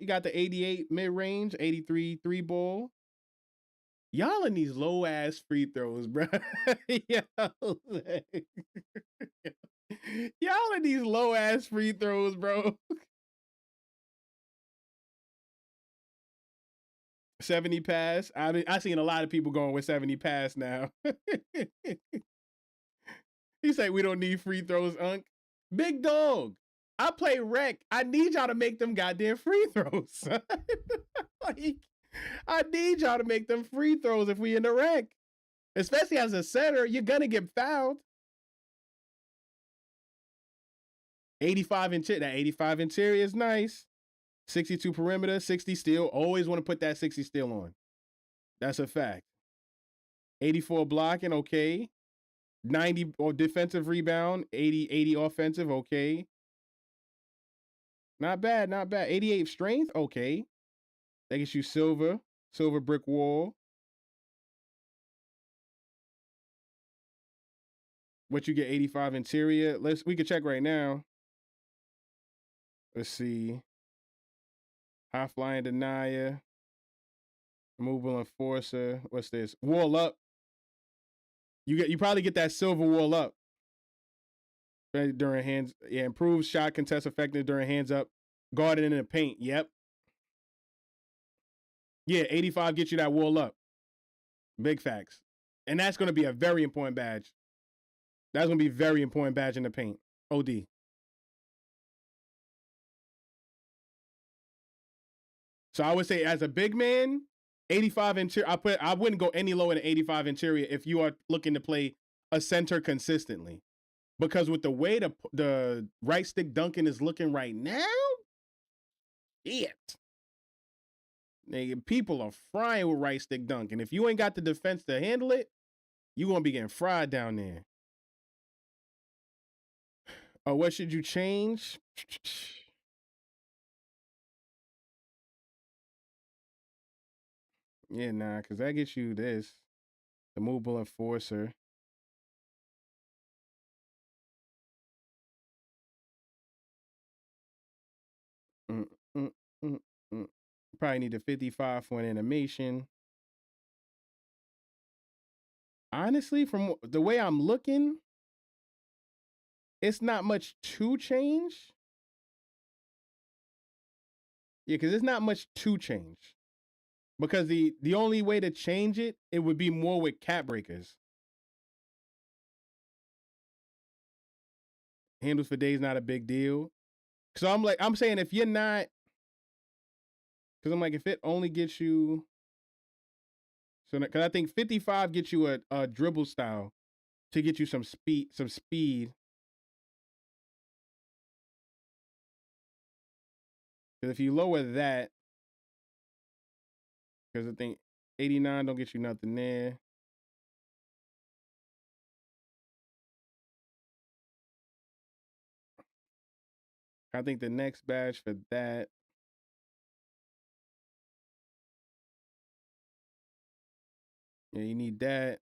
got the 88 mid range, 83 3 ball. Y'all in these low ass free throws, bro. Y'all in these low ass free throws, bro. 70 pass. I seen a lot of people going with 70 pass now. He said we don't need free throws, Unk. Big dog. I play rec. I need y'all to make them goddamn free throws. Like, I need y'all to make them free throws if we in the rec. Especially as a center, you're gonna get fouled. 85 interior. That 85 interior is nice. 62 perimeter, 60 steal. Always want to put that 60 steal on. That's a fact. 84 blocking, okay. 90 or defensive rebound, 80 offensive, okay. Not bad, not bad. 88 strength, okay. That gets you silver brick wall. What you get? 85 interior. We can check right now. Let's see. High flying denier. Movable enforcer. What's this? Wall up. You probably get that silver wall up during hands. Yeah, improves shot contest effectiveness during hands up. Guarding in the paint. Yep. Yeah, 85 gets you that wall up. Big facts. And that's going to be a very important badge. That's going to be a very important badge in the paint. OD. So I would say as a big man, 85 interior. I wouldn't go any lower than 85 interior if you are looking to play a center consistently. Because with the way the right stick dunking is looking right now, shit. Nigga, people are frying with right stick dunking. If you ain't got the defense to handle it, you're going to be getting fried down there. What should you change? Yeah, nah, because that gets you this. The movable enforcer. Mm, mm, mm, mm. Probably need a 55 for an animation. Honestly, from the way I'm looking, it's not much to change. Yeah, because it's not much to change. Because the only way to change it would be more with cap breakers. Handles for days not a big deal. So I'm saying if you're not, because I'm like, if it only gets you, so because I think 55 gets you a dribble style to get you some speed. Because if you lower that, because I think 89 don't get you nothing there. I think the next badge for that. Yeah, you need that.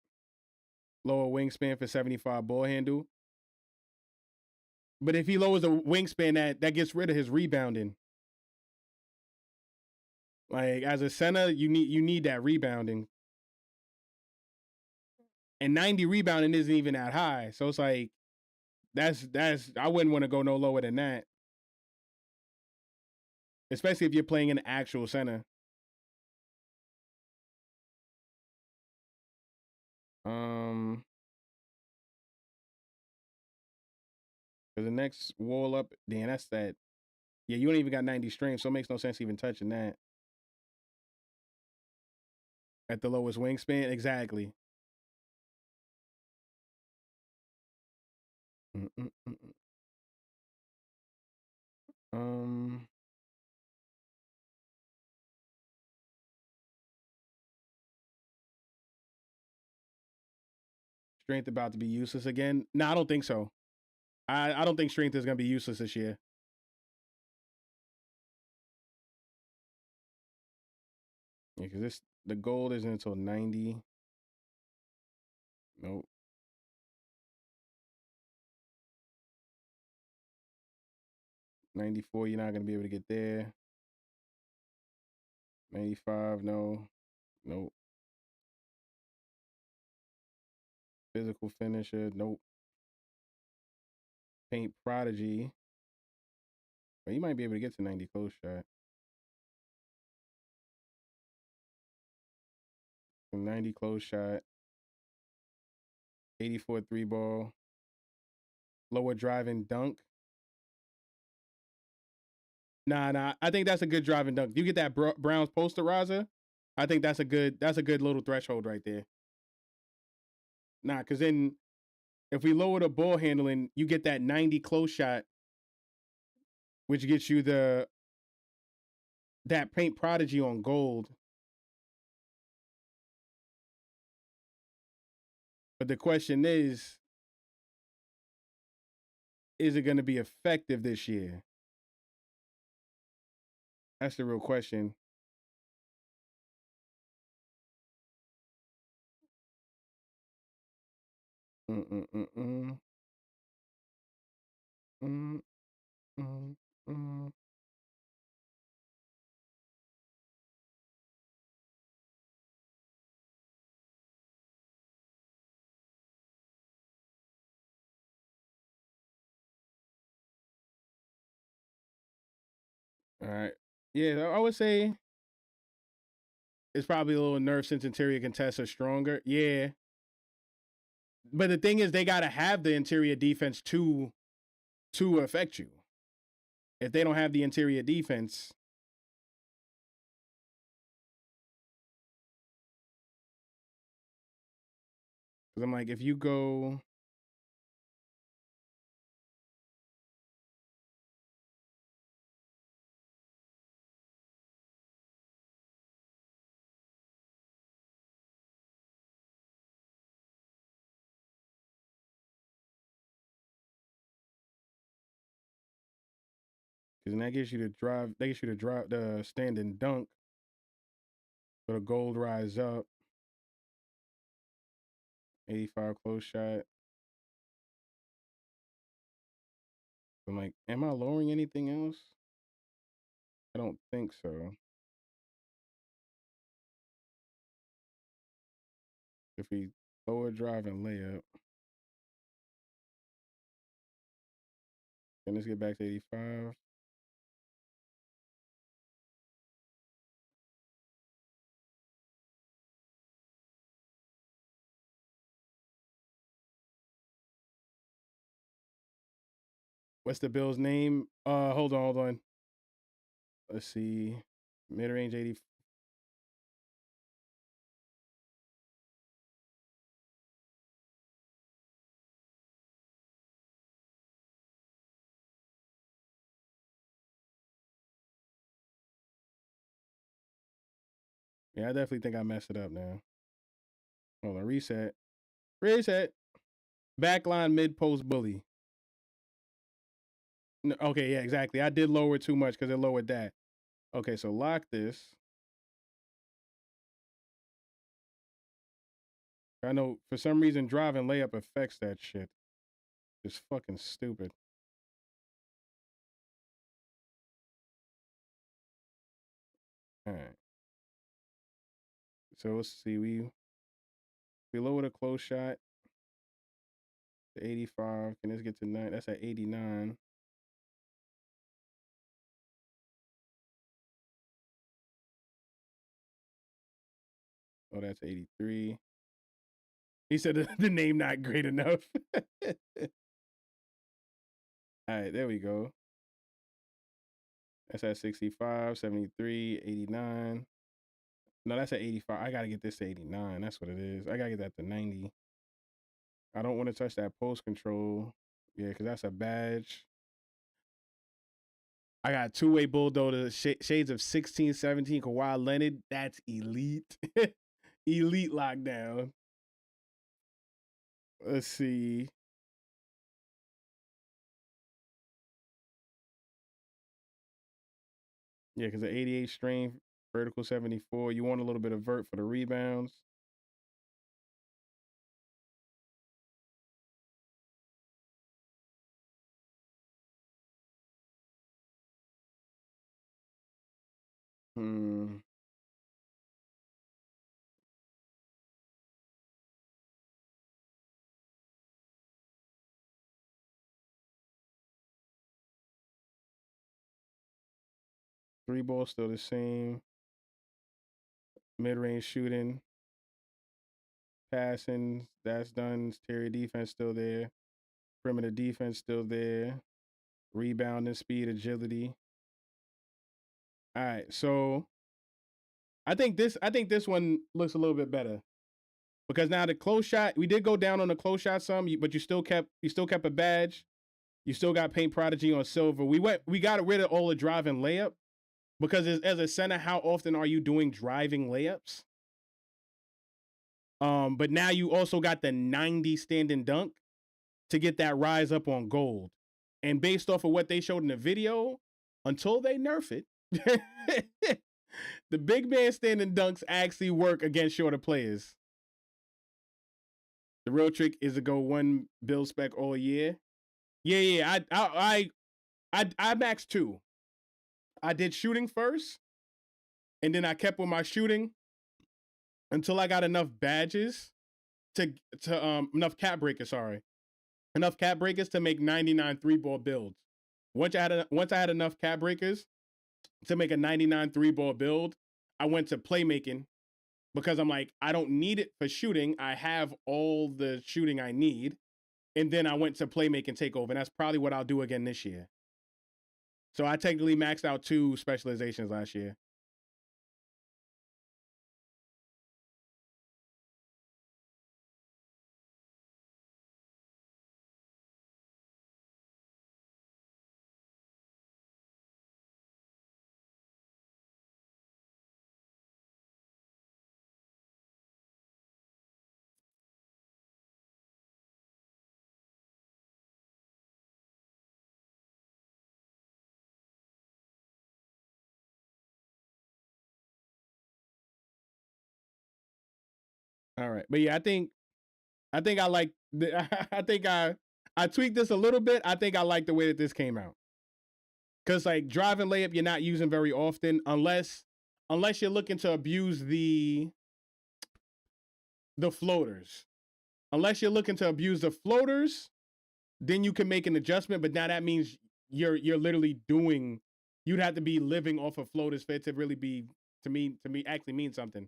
Lower wingspan for 75 ball handle. But if he lowers the wingspan, that gets rid of his rebounding. Like as a center, you need that rebounding. And 90 rebounding isn't even that high. So it's like that's I wouldn't want to go no lower than that. Especially if you're playing an actual center. Cause the next wall up, damn, that's that. Yeah, you ain't even got 90 strength, so it makes no sense even touching that. At the lowest wingspan, exactly. Mm-mm-mm. Strength about to be useless again? No, I don't think so. I don't think strength is gonna be useless this year. Yeah, because the gold isn't until 90. Nope. 94, you're not gonna be able to get there. 95, no. Nope. Physical finisher, nope. Paint prodigy. But you might be able to get to 90 close shot. 90 close shot. 84 three ball. Lower driving dunk. Nah. I think that's a good driving dunk. You get that Browns posterizer. I think that's a good little threshold right there. Nah, because then if we lower the ball handling, you get that 90 close shot, which gets you the that paint prodigy on gold. But the question is it going to be effective this year? That's the real question. Mm-mm-mm-mm. Mm-mm-mm. All right. Yeah, I would say it's probably a little nerve since interior contests are stronger. Yeah. But the thing is, they got to have the interior defense to affect you. If they don't have the interior defense, because I'm like, if you go, because that gives you the drive, they get you to drive the stand and dunk for the gold rise up. 85 close shot. I'm like, am I lowering anything else? I don't think so. If we lower drive and layup, then let's get back to 85. What's the Bills' name? Hold on. Let's see. Mid range 80. Yeah, I definitely think I messed it up now. Hold on, reset. Reset. Backline mid post bully. No, okay, yeah, exactly. I did lower it too much because it lowered that. Okay, so lock this. I know for some reason driving layup affects that shit. It's fucking stupid. All right. So let's see. We lower the close shot to 85. Can this get to 9? That's at 89. Oh, that's 83. He said the name not great enough. All right, there we go. That's at 65, 73, 89. No, that's at 85. I got to get this to 89. That's what it is. I got to get that to 90. I don't want to touch that post control. Yeah, because that's a badge. I got two-way bulldozer, shades of 16, 17, Kawhi Leonard. That's elite. Elite lockdown. Let's see. Yeah, because the 88 strength, vertical 74. You want a little bit of vert for the rebounds. Hmm. Three ball still the same. Mid range shooting, passing, that's done. Terry defense still there. Perimeter defense still there. Rebounding, speed, agility. All right, so I think this one looks a little bit better because now the close shot, we did go down on the close shot some, but you still kept a badge. You still got paint prodigy on silver. We got rid of all the drive and layup. because as a center, how often are you doing driving layups? But now you also got the 90 standing dunk to get that rise up on gold. And based off of what they showed in the video, until they nerf it, the big man standing dunks actually work against shorter players. The real trick is to go one build spec all year. Yeah. I maxed 2. I did shooting first, and then I kept with my shooting until I got enough badges to enough cap breakers. Sorry, enough cap breakers to make 99 3-ball builds. Once I had enough cap breakers to make a 99 3-ball build, I went to playmaking because I'm like, I don't need it for shooting. I have all the shooting I need. And then I went to playmaking takeover, and that's probably what I'll do again this year. So I technically maxed out 2 specializations last year. All right. But yeah, I think I like I think I tweaked this a little bit. I think I like the way that this came out. Cause like driving layup, you're not using very often unless you're looking to abuse the floaters. Unless you're looking to abuse the floaters, then you can make an adjustment. But now that means you're literally doing. You'd have to be living off of floaters for it to really be to me actually mean something.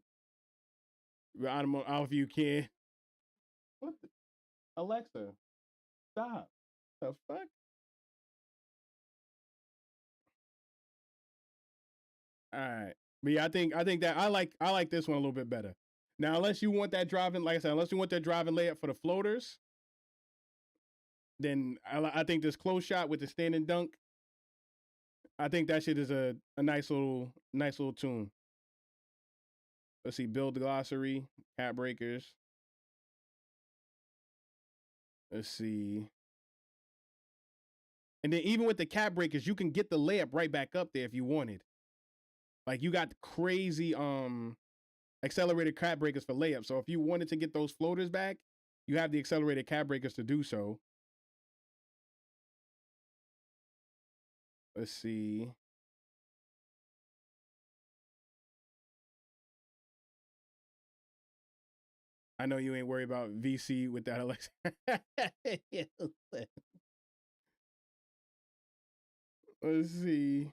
I don't know if you can. What the, Alexa? Stop. The fuck? All right. But yeah, I think that I like this one a little bit better. Now, unless you want that driving, like I said, unless you want that driving layup for the floaters, then I think this close shot with the standing dunk, I think that shit is a nice little tune. Let's see, build the glossary, cap breakers. Let's see. And then even with the cap breakers, you can get the layup right back up there if you wanted. Like you got crazy accelerated cap breakers for layups. So if you wanted to get those floaters back, you have the accelerated cap breakers to do so. Let's see. I know you ain't worried about VC with that, Alexa. Let's see.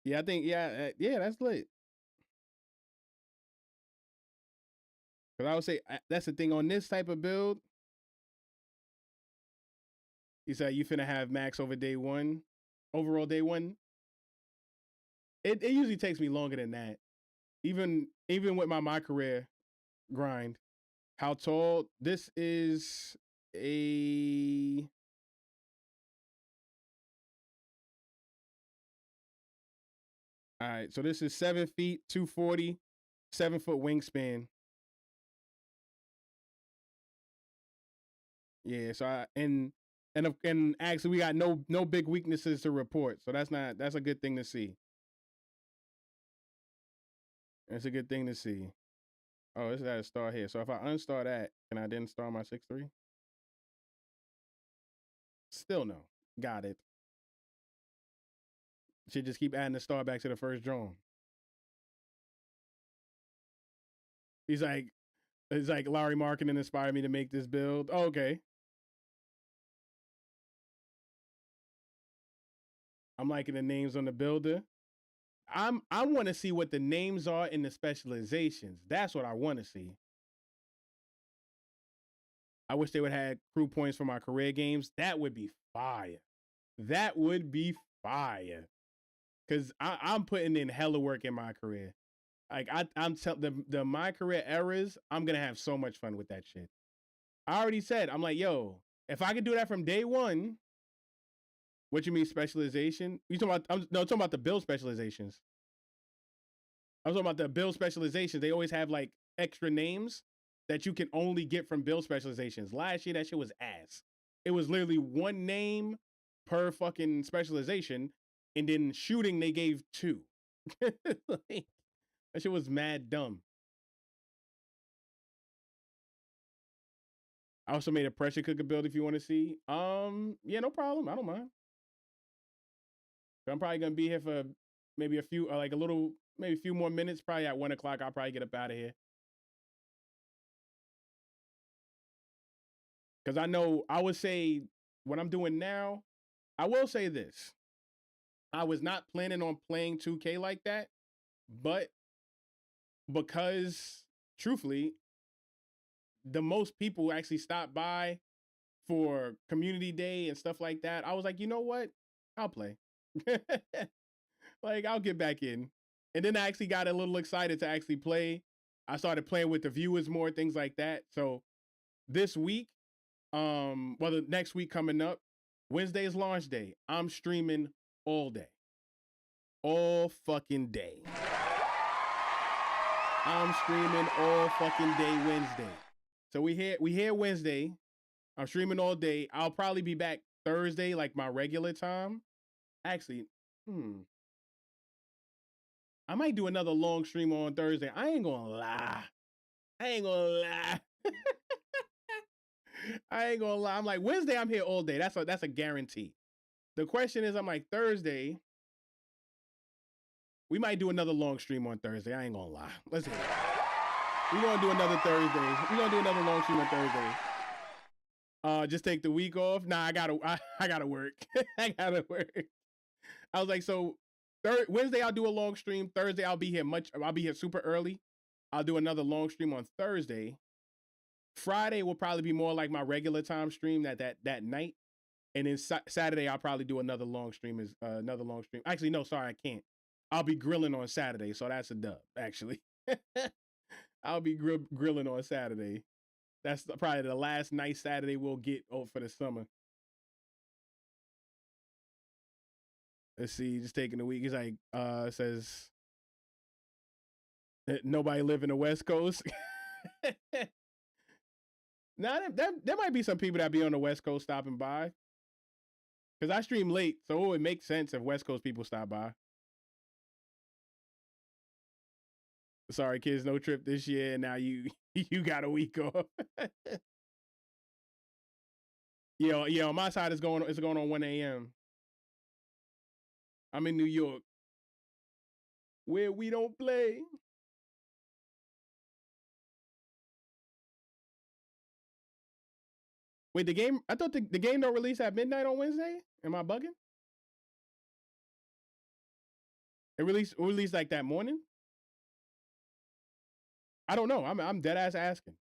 Yeah, I think yeah, that's lit. Because I would say that's the thing on this type of build. You said you finna have max over day one, overall day one. It usually takes me longer than that. Even with my career grind. How tall? This is a all right. So this is 7 feet, 240, 7-foot wingspan. Yeah. So and actually we got no big weaknesses to report. So that's a good thing to see. That's a good thing to see. Oh, it's got a star here. So if I unstar that, can I then star my 6-3? Still no. Got it. Should just keep adding the star back to the first drone. He's like, it's like Larry Markin inspired me to make this build. Oh, okay. I'm liking the names on the builder. I want to see what the names are in the specializations. That's what I want to see. I wish they would have crew points for my career games. That would be fire. That would be fire. Cause I'm putting in hella work in my career. Like I'm the my career errors. I'm gonna have so much fun with that shit. I already said I'm like, yo, if I could do that from day one, What you mean specialization? You talking about? No, I'm talking about the build specializations. I'm talking about the build specializations. They always have like extra names that you can only get from build specializations. Last year, that shit was ass. It was literally one name per fucking specialization, and then shooting they gave two. Like, that shit was mad dumb. I also made a pressure cooker build if you want to see. Yeah, no problem. I don't mind. I'm probably gonna be here for maybe a few, like a little, maybe a few more minutes. Probably at 1 o'clock, I'll probably get up out of here. Because I know I would say what I'm doing now. I will say this: I was not planning on playing 2K like that, but because truthfully, the most people actually stopped by for community day and stuff like that. I was like, you know what? I'll play. Like, I'll get back in. And then I actually got a little excited to actually play. I started playing with the viewers more, things like that. So this week, well, the next week coming up, Wednesday is launch day. I'm streaming all day. All fucking day. I'm streaming all fucking day Wednesday. So we here Wednesday. I'm streaming all day. I'll probably be back Thursday, like my regular time. Actually, I might do another long stream on Thursday. I ain't gonna lie. I ain't gonna lie. I ain't gonna lie. I'm like, Wednesday, I'm here all day. That's a guarantee. The question is, I'm like, Thursday, we might do another long stream on Thursday. I ain't gonna lie. Let's hear it. We're gonna do another Thursday. We're gonna do another long stream on Thursday. Just take the week off. Nah, I gotta work. I gotta work. I was like, so Wednesday I'll do a long stream. Thursday I'll be here super early. I'll do another long stream on Thursday. Friday will probably be more like my regular time stream that night. And then Saturday I'll probably do another long stream Actually, no, sorry, I can't. I'll be grilling on Saturday, so that's a dub, actually. I'll be grilling on Saturday. That's probably the last nice Saturday we'll get for the summer. Let's see, just taking a week. He's like, it says nobody live in the West Coast. Now there might be some people that be on the West Coast stopping by. Because I stream late, so it would make sense if West Coast people stop by. Sorry, kids, no trip this year. Now you got a week off. Yeah, on my side it's going on 1 a.m. I'm in New York, where we don't play. Wait, the game? I thought the game don't release at midnight on Wednesday. Am I bugging? It released like that morning. I don't know. I'm dead ass asking.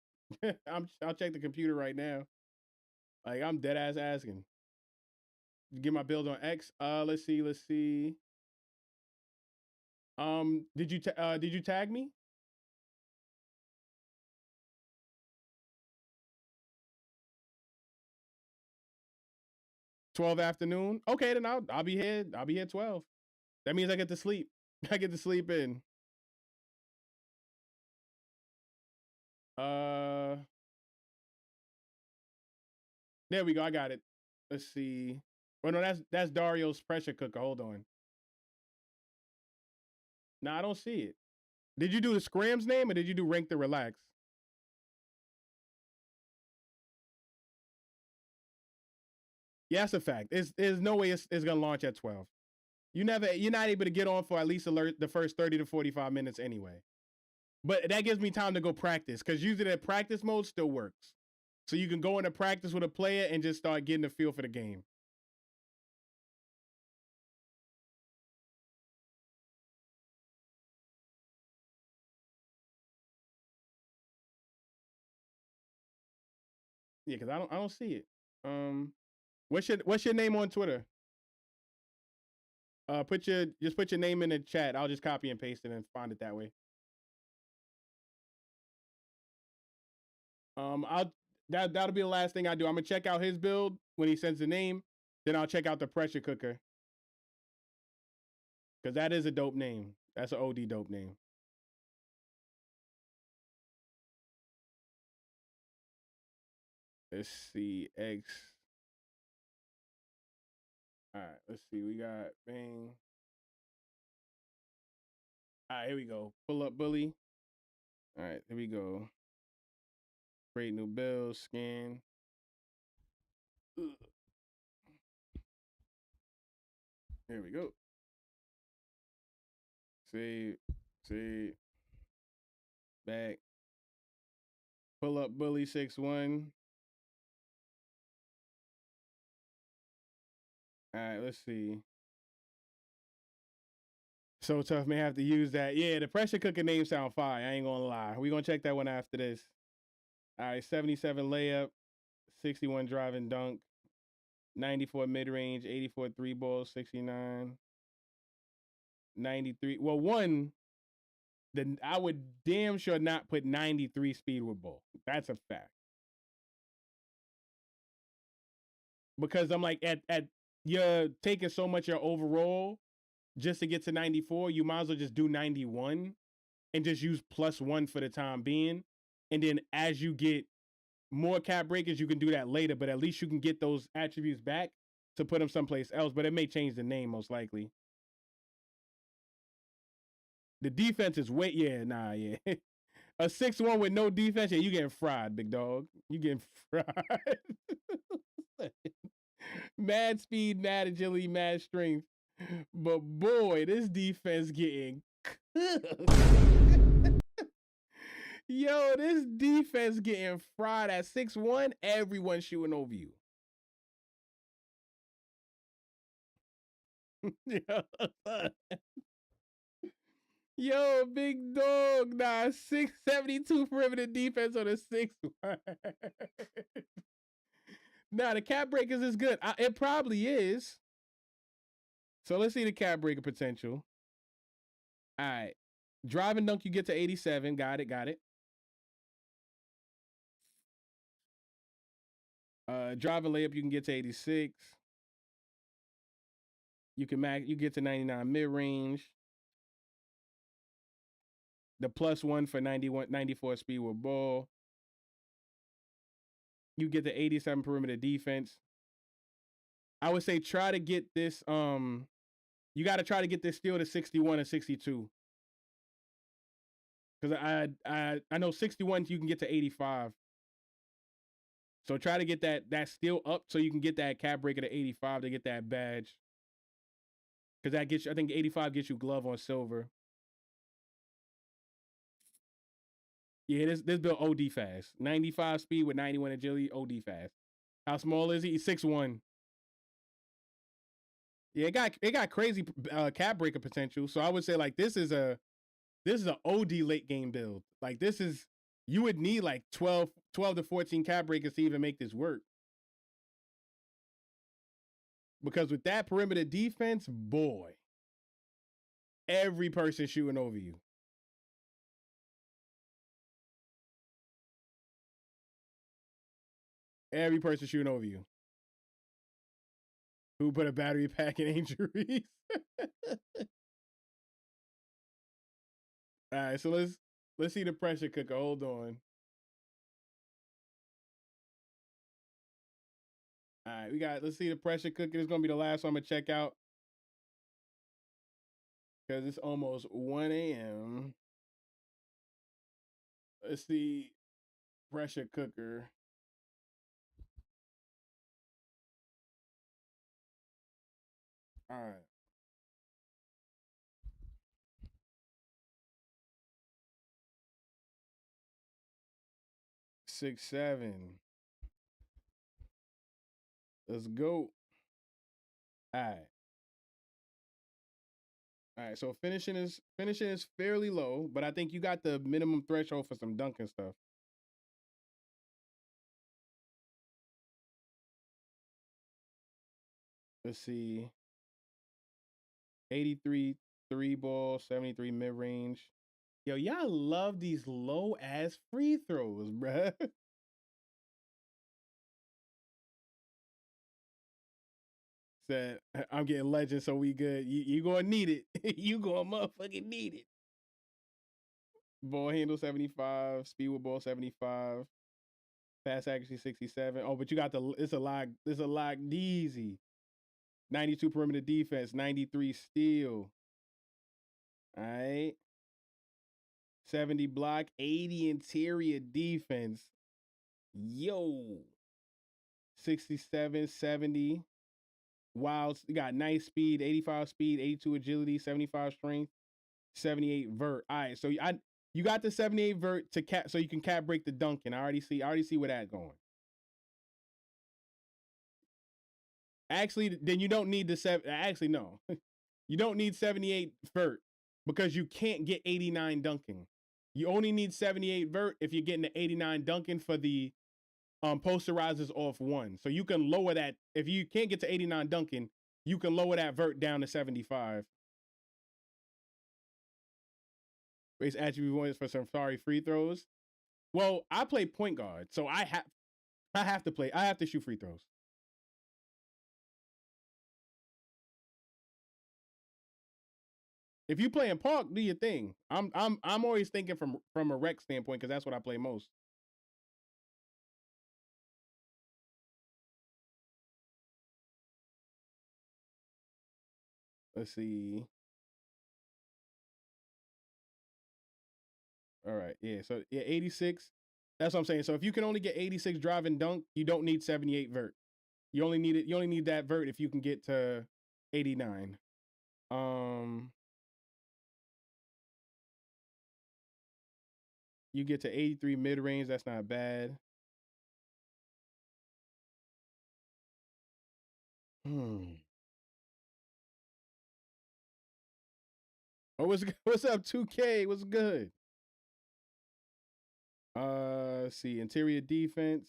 I'll check the computer right now. Like, I'm dead ass asking. Get my build on X. Let's see. Did you tag me? $12 afternoon. Okay, then I'll be here. I'll be here 12. That means I get to sleep. I get to sleep in. There we go. I got it. Let's see. Oh no, that's Dario's pressure cooker. Hold on. Nah, I don't see it. Did you do the Scram's name or did you do Rank the Relax? Yeah, that's a fact. There's no way it's gonna launch at 12. You're not able to get on for at least the first 30 to 45 minutes anyway. But that gives me time to go practice because usually that practice mode still works. So you can go into practice with a player and just start getting a feel for the game. Yeah, because I don't see it. What's your name on Twitter? Put your name in the chat. I'll just copy and paste it and find it that way. That'll be the last thing I do. I'm gonna check out his build when he sends the name, Then I'll check out the pressure cooker. Because that is a dope name. That's an OD dope name. Let's see. X. All right. Let's see. We got bang. All right. Here we go. Pull up bully. All right. Here we go. Create new bill. Scan. Ugh. Here we go. Save. Save. Back. Pull up bully 6-1. All right, let's see. So tough may have to use that. Yeah, the pressure cooker name sound fire. I ain't gonna lie. We gonna check that one after this. All right, 77 layup, 61 driving dunk, 94 mid range, 84 three balls, 69, 93. Well, one, then I would damn sure not put 93 speed with ball. That's a fact. Because I'm like, at you're taking so much your overall just to get to 94, you might as well just do 91 and just use +1 for the time being. And then as you get more cap breakers, you can do that later, but at least you can get those attributes back to put them someplace else. But it may change the name most likely. The defense is yeah. A 6-1 with no defense, yeah, you getting fried, big dog. You getting fried. Mad speed, mad agility, mad strength. But boy, this defense getting cooked. Yo, this defense getting fried at 6-1. Everyone shooting over you. Yo, big dog. Nah, 672 perimeter defense on a 6-1. Nah, the cap breakers is good. It probably is. So let's see the cap breaker potential. All right. Drive and dunk, you get to 87. Got it. Drive and layup, you can get to 86. You get to 99 mid range. The +1 for 94 speed with ball. You get the 87 perimeter defense. I would say try to get this. You got to try to get this steal to 61 or 62. Because I know 61 you can get to 85. So try to get that steal up so you can get that cap breaker to 85 to get that badge. Because that gets you, I think 85 gets you glove on silver. Yeah, this build OD fast. 95 speed with 91 agility, OD fast. How small is he? He's 6'1". Yeah, it got crazy cap breaker potential. So I would say like this is a OD late game build. Like this is, you would need like 12 to 14 cap breakers to even make this work. Because with that perimeter defense, boy, every person shooting over you. Every person shooting over you. Who put a battery pack in injuries? All right, so let's see the pressure cooker. Hold on. All right, let's see the pressure cooker. This is gonna be the last one I'm gonna check out. Because it's almost 1 a.m. Let's see pressure cooker. All right. 6-7. Let's go. All right. All right. So finishing is fairly low, but I think you got the minimum threshold for some dunking stuff. Let's see. 83 three ball, 73 mid range. Yo, y'all love these low ass free throws, bruh. Said, I'm getting legend, so we good. You gonna need it. You gonna motherfucking need it. Ball handle 75, speed with ball 75, pass accuracy 67. Oh, but you got it's a lock Deezy. 92 perimeter defense, 93 steal. All right. 70 block, 80 interior defense. Yo. 67, 70. Wild. You got nice speed, 85 speed, 82 agility, 75 strength, 78 vert. All right. So you got the 78 vert to cap, so you can cap break the dunking. I already see where that's going. Actually, then you don't need the seven. Actually, no. You don't need 78 vert because you can't get 89 dunking. You only need 78 vert if you're getting the 89 dunking for the posterizers off 1. So you can lower that. If you can't get to 89 dunking, you can lower that vert down to 75. Base attribute points for some sorry free throws. Well, I play point guard, so I have to shoot free throws. If you play in park, do your thing. I'm always thinking from a rec standpoint because that's what I play most. Let's see. All right, yeah. So yeah, 86. That's what I'm saying. So if you can only get 86 drive and dunk, you don't need 78 vert. You only need that vert if you can get to 89. You get to 83 mid range. That's not bad. Oh, what's up, 2K? What's good? Let's see, interior defense.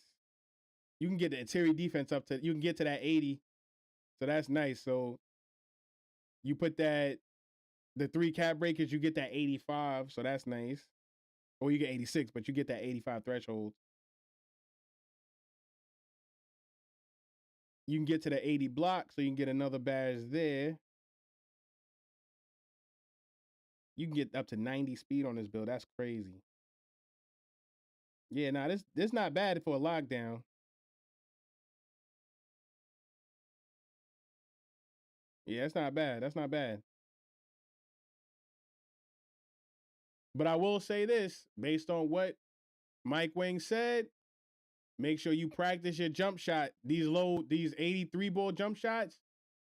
You can get the interior defense you can get to that 80. So that's nice. So you put the 3 cap breakers, you get that 85. So that's nice. Or you get 86, but you get that 85 threshold. You can get to the 80 block, so you can get another badge there. You can get up to 90 speed on this build. That's crazy. Yeah, nah, this not bad for a lockdown. Yeah, that's not bad. That's not bad. But I will say this, based on what Mike Wang said, make sure you practice your jump shot. These 83 ball jump shots,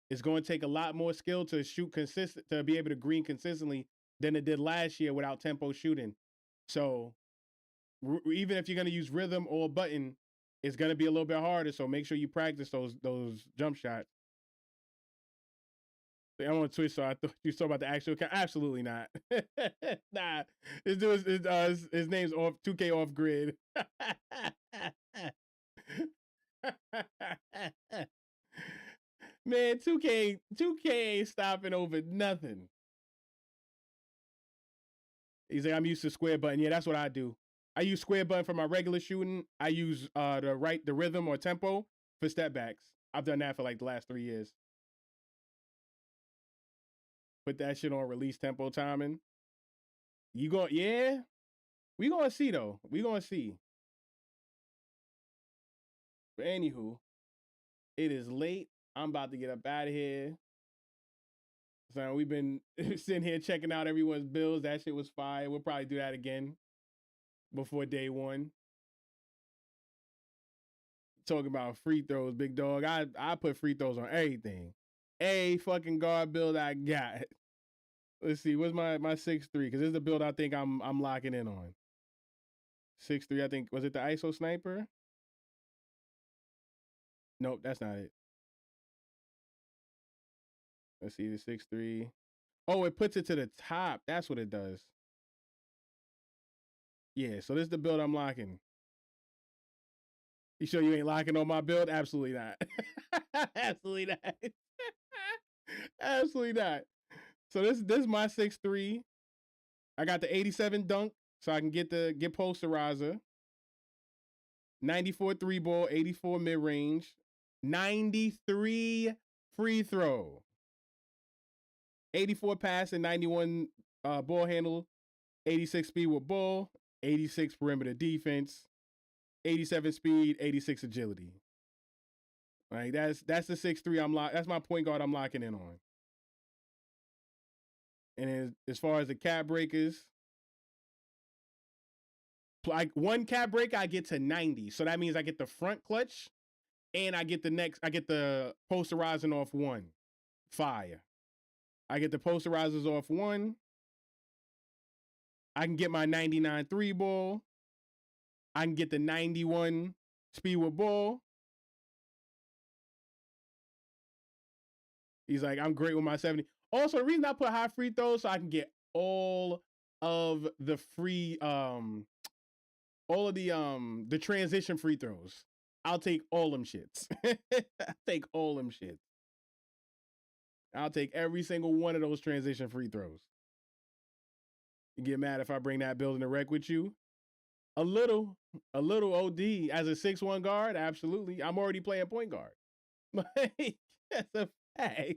it's going to take a lot more skill to shoot to be able to green consistently than it did last year without tempo shooting. So even if you're going to use rhythm or button, it's going to be a little bit harder. So make sure you practice those jump shots. I'm on Twitch, so I thought you saw about the actual account. Absolutely not. Nah, this dude his name's 2K off grid. Man, 2K ain't stopping over nothing. He's like, I'm used to square button. Yeah, that's what I do. I use square button for my regular shooting. I use the rhythm or tempo for step backs. I've done that for like the last 3 years. Put that shit on release tempo timing. We gonna see though. We gonna see. But anywho, it is late. I'm about to get up out of here. So we've been sitting here checking out everyone's bills. That shit was fire. We'll probably do that again before day 1. Talking about free throws, big dog. I put free throws on everything. A fucking guard build I got. Let's see, what's my 6'3"? Because this is the build I think I'm locking in on. 6'3", I think. Was it the ISO sniper? Nope, that's not it. Let's see, the 6'3". Oh, it puts it to the top. That's what it does. Yeah, so this is the build I'm locking. You sure you ain't locking on my build? Absolutely not. Absolutely not. Absolutely not. So this is my 6'3". I got the 87 dunk, so I can get posterizer. 94 3 ball, 84 mid range, 93 Free throw. 84 pass and 91 ball handle, 86 speed with ball, 86 perimeter defense, 87 speed, 86 agility. Like that's the 6'3" that's my point guard I'm locking in on. And as far as the cap breakers, like one cap break, I get to 90. So that means I get the front clutch and I get the posterizing off one. Fire. I get the posterizers off one. I can get my 99 3 ball. I can get the 91 speed with ball. He's like, I'm great with my 70. Also, the reason I put high free throws so I can get all of the free all of the transition free throws. I'll take all them shits. I'll take all them shits. I'll take every single one of those transition free throws. You get mad if I bring that building to wreck with you? A little OD as a 6'1" guard, absolutely. I'm already playing point guard. Like, that's a fact.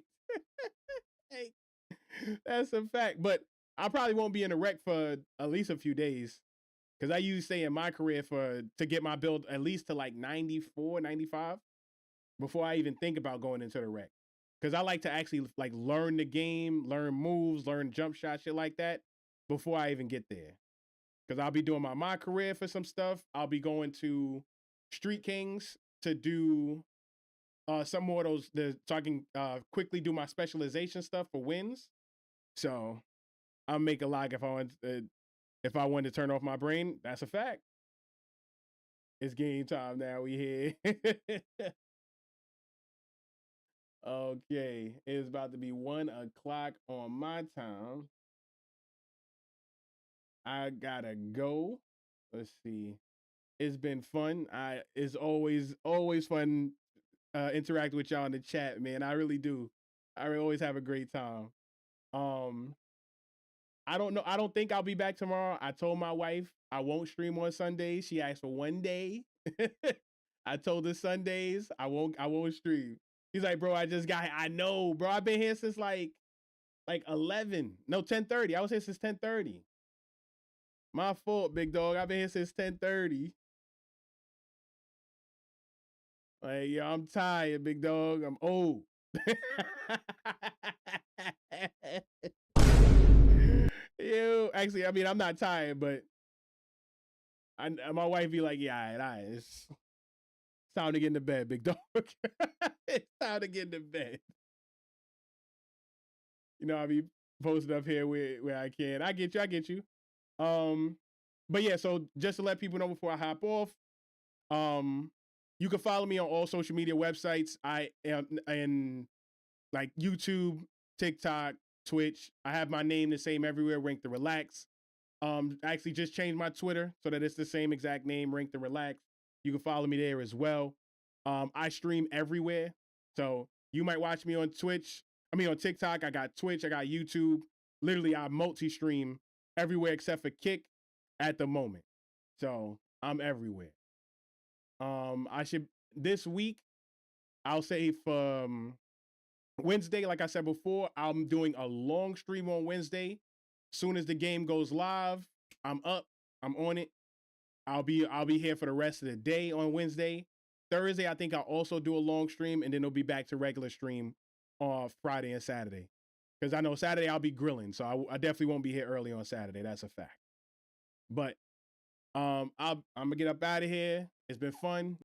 That's a fact. But I probably won't be in the rec for at least a few days. Because I usually stay in my career to get my build at least to like 94, 95 before I even think about going into the rec. Because I like to actually like learn the game, learn moves, learn jump shots, shit like that before I even get there. Because I'll be doing my career for some stuff. I'll be going to Street Kings to do some more of those, so I can quickly do my specialization stuff for wins. So I'll make a like if I wanted to turn off my brain. That's a fact. It's game time now. We here. Okay, it's about to be 1 o'clock on my time. I gotta go. Let's see. It's been fun. It's always fun interacting with y'all in the chat, man. I really do. I always have a great time. I don't know. I don't think I'll be back tomorrow. I told my wife I won't stream on Sundays. She asked for one day. I told her Sundays I won't stream. He's like, bro, I know, bro. I've been here since like 11. No, 10:30. I was here since 10:30. My fault, big dog. I've been here since 10:30. Like, yeah, I'm tired, big dog. I'm old. Ew. Actually, I mean, I'm not tired, but my wife be like, yeah, all right. It's time to get into bed, big dog. It's time to get into bed. You know, I'll be posting up here where I can. I get you. But yeah, so just to let people know before I hop off, you can follow me on all social media websites. I am in like YouTube, TikTok, Twitch. I have my name the same everywhere, Rank the Relax. I actually just changed my Twitter so that it's the same exact name, Rank the Relax. You can follow me there as well. I stream everywhere. So you might watch me on on TikTok. I got Twitch, I got YouTube. Literally, I multi-stream everywhere except for Kick at the moment. So I'm everywhere. This week, I'll say for Wednesday, like I said before, I'm doing a long stream on Wednesday. Soon as the game goes live, I'm up. I'm on it. I'll be here for the rest of the day on Wednesday. Thursday, I think I'll also do a long stream, and then it'll be back to regular stream on Friday and Saturday. Because I know Saturday I'll be grilling, so I definitely won't be here early on Saturday. That's a fact. But I'm gonna get up out of here. It's been fun.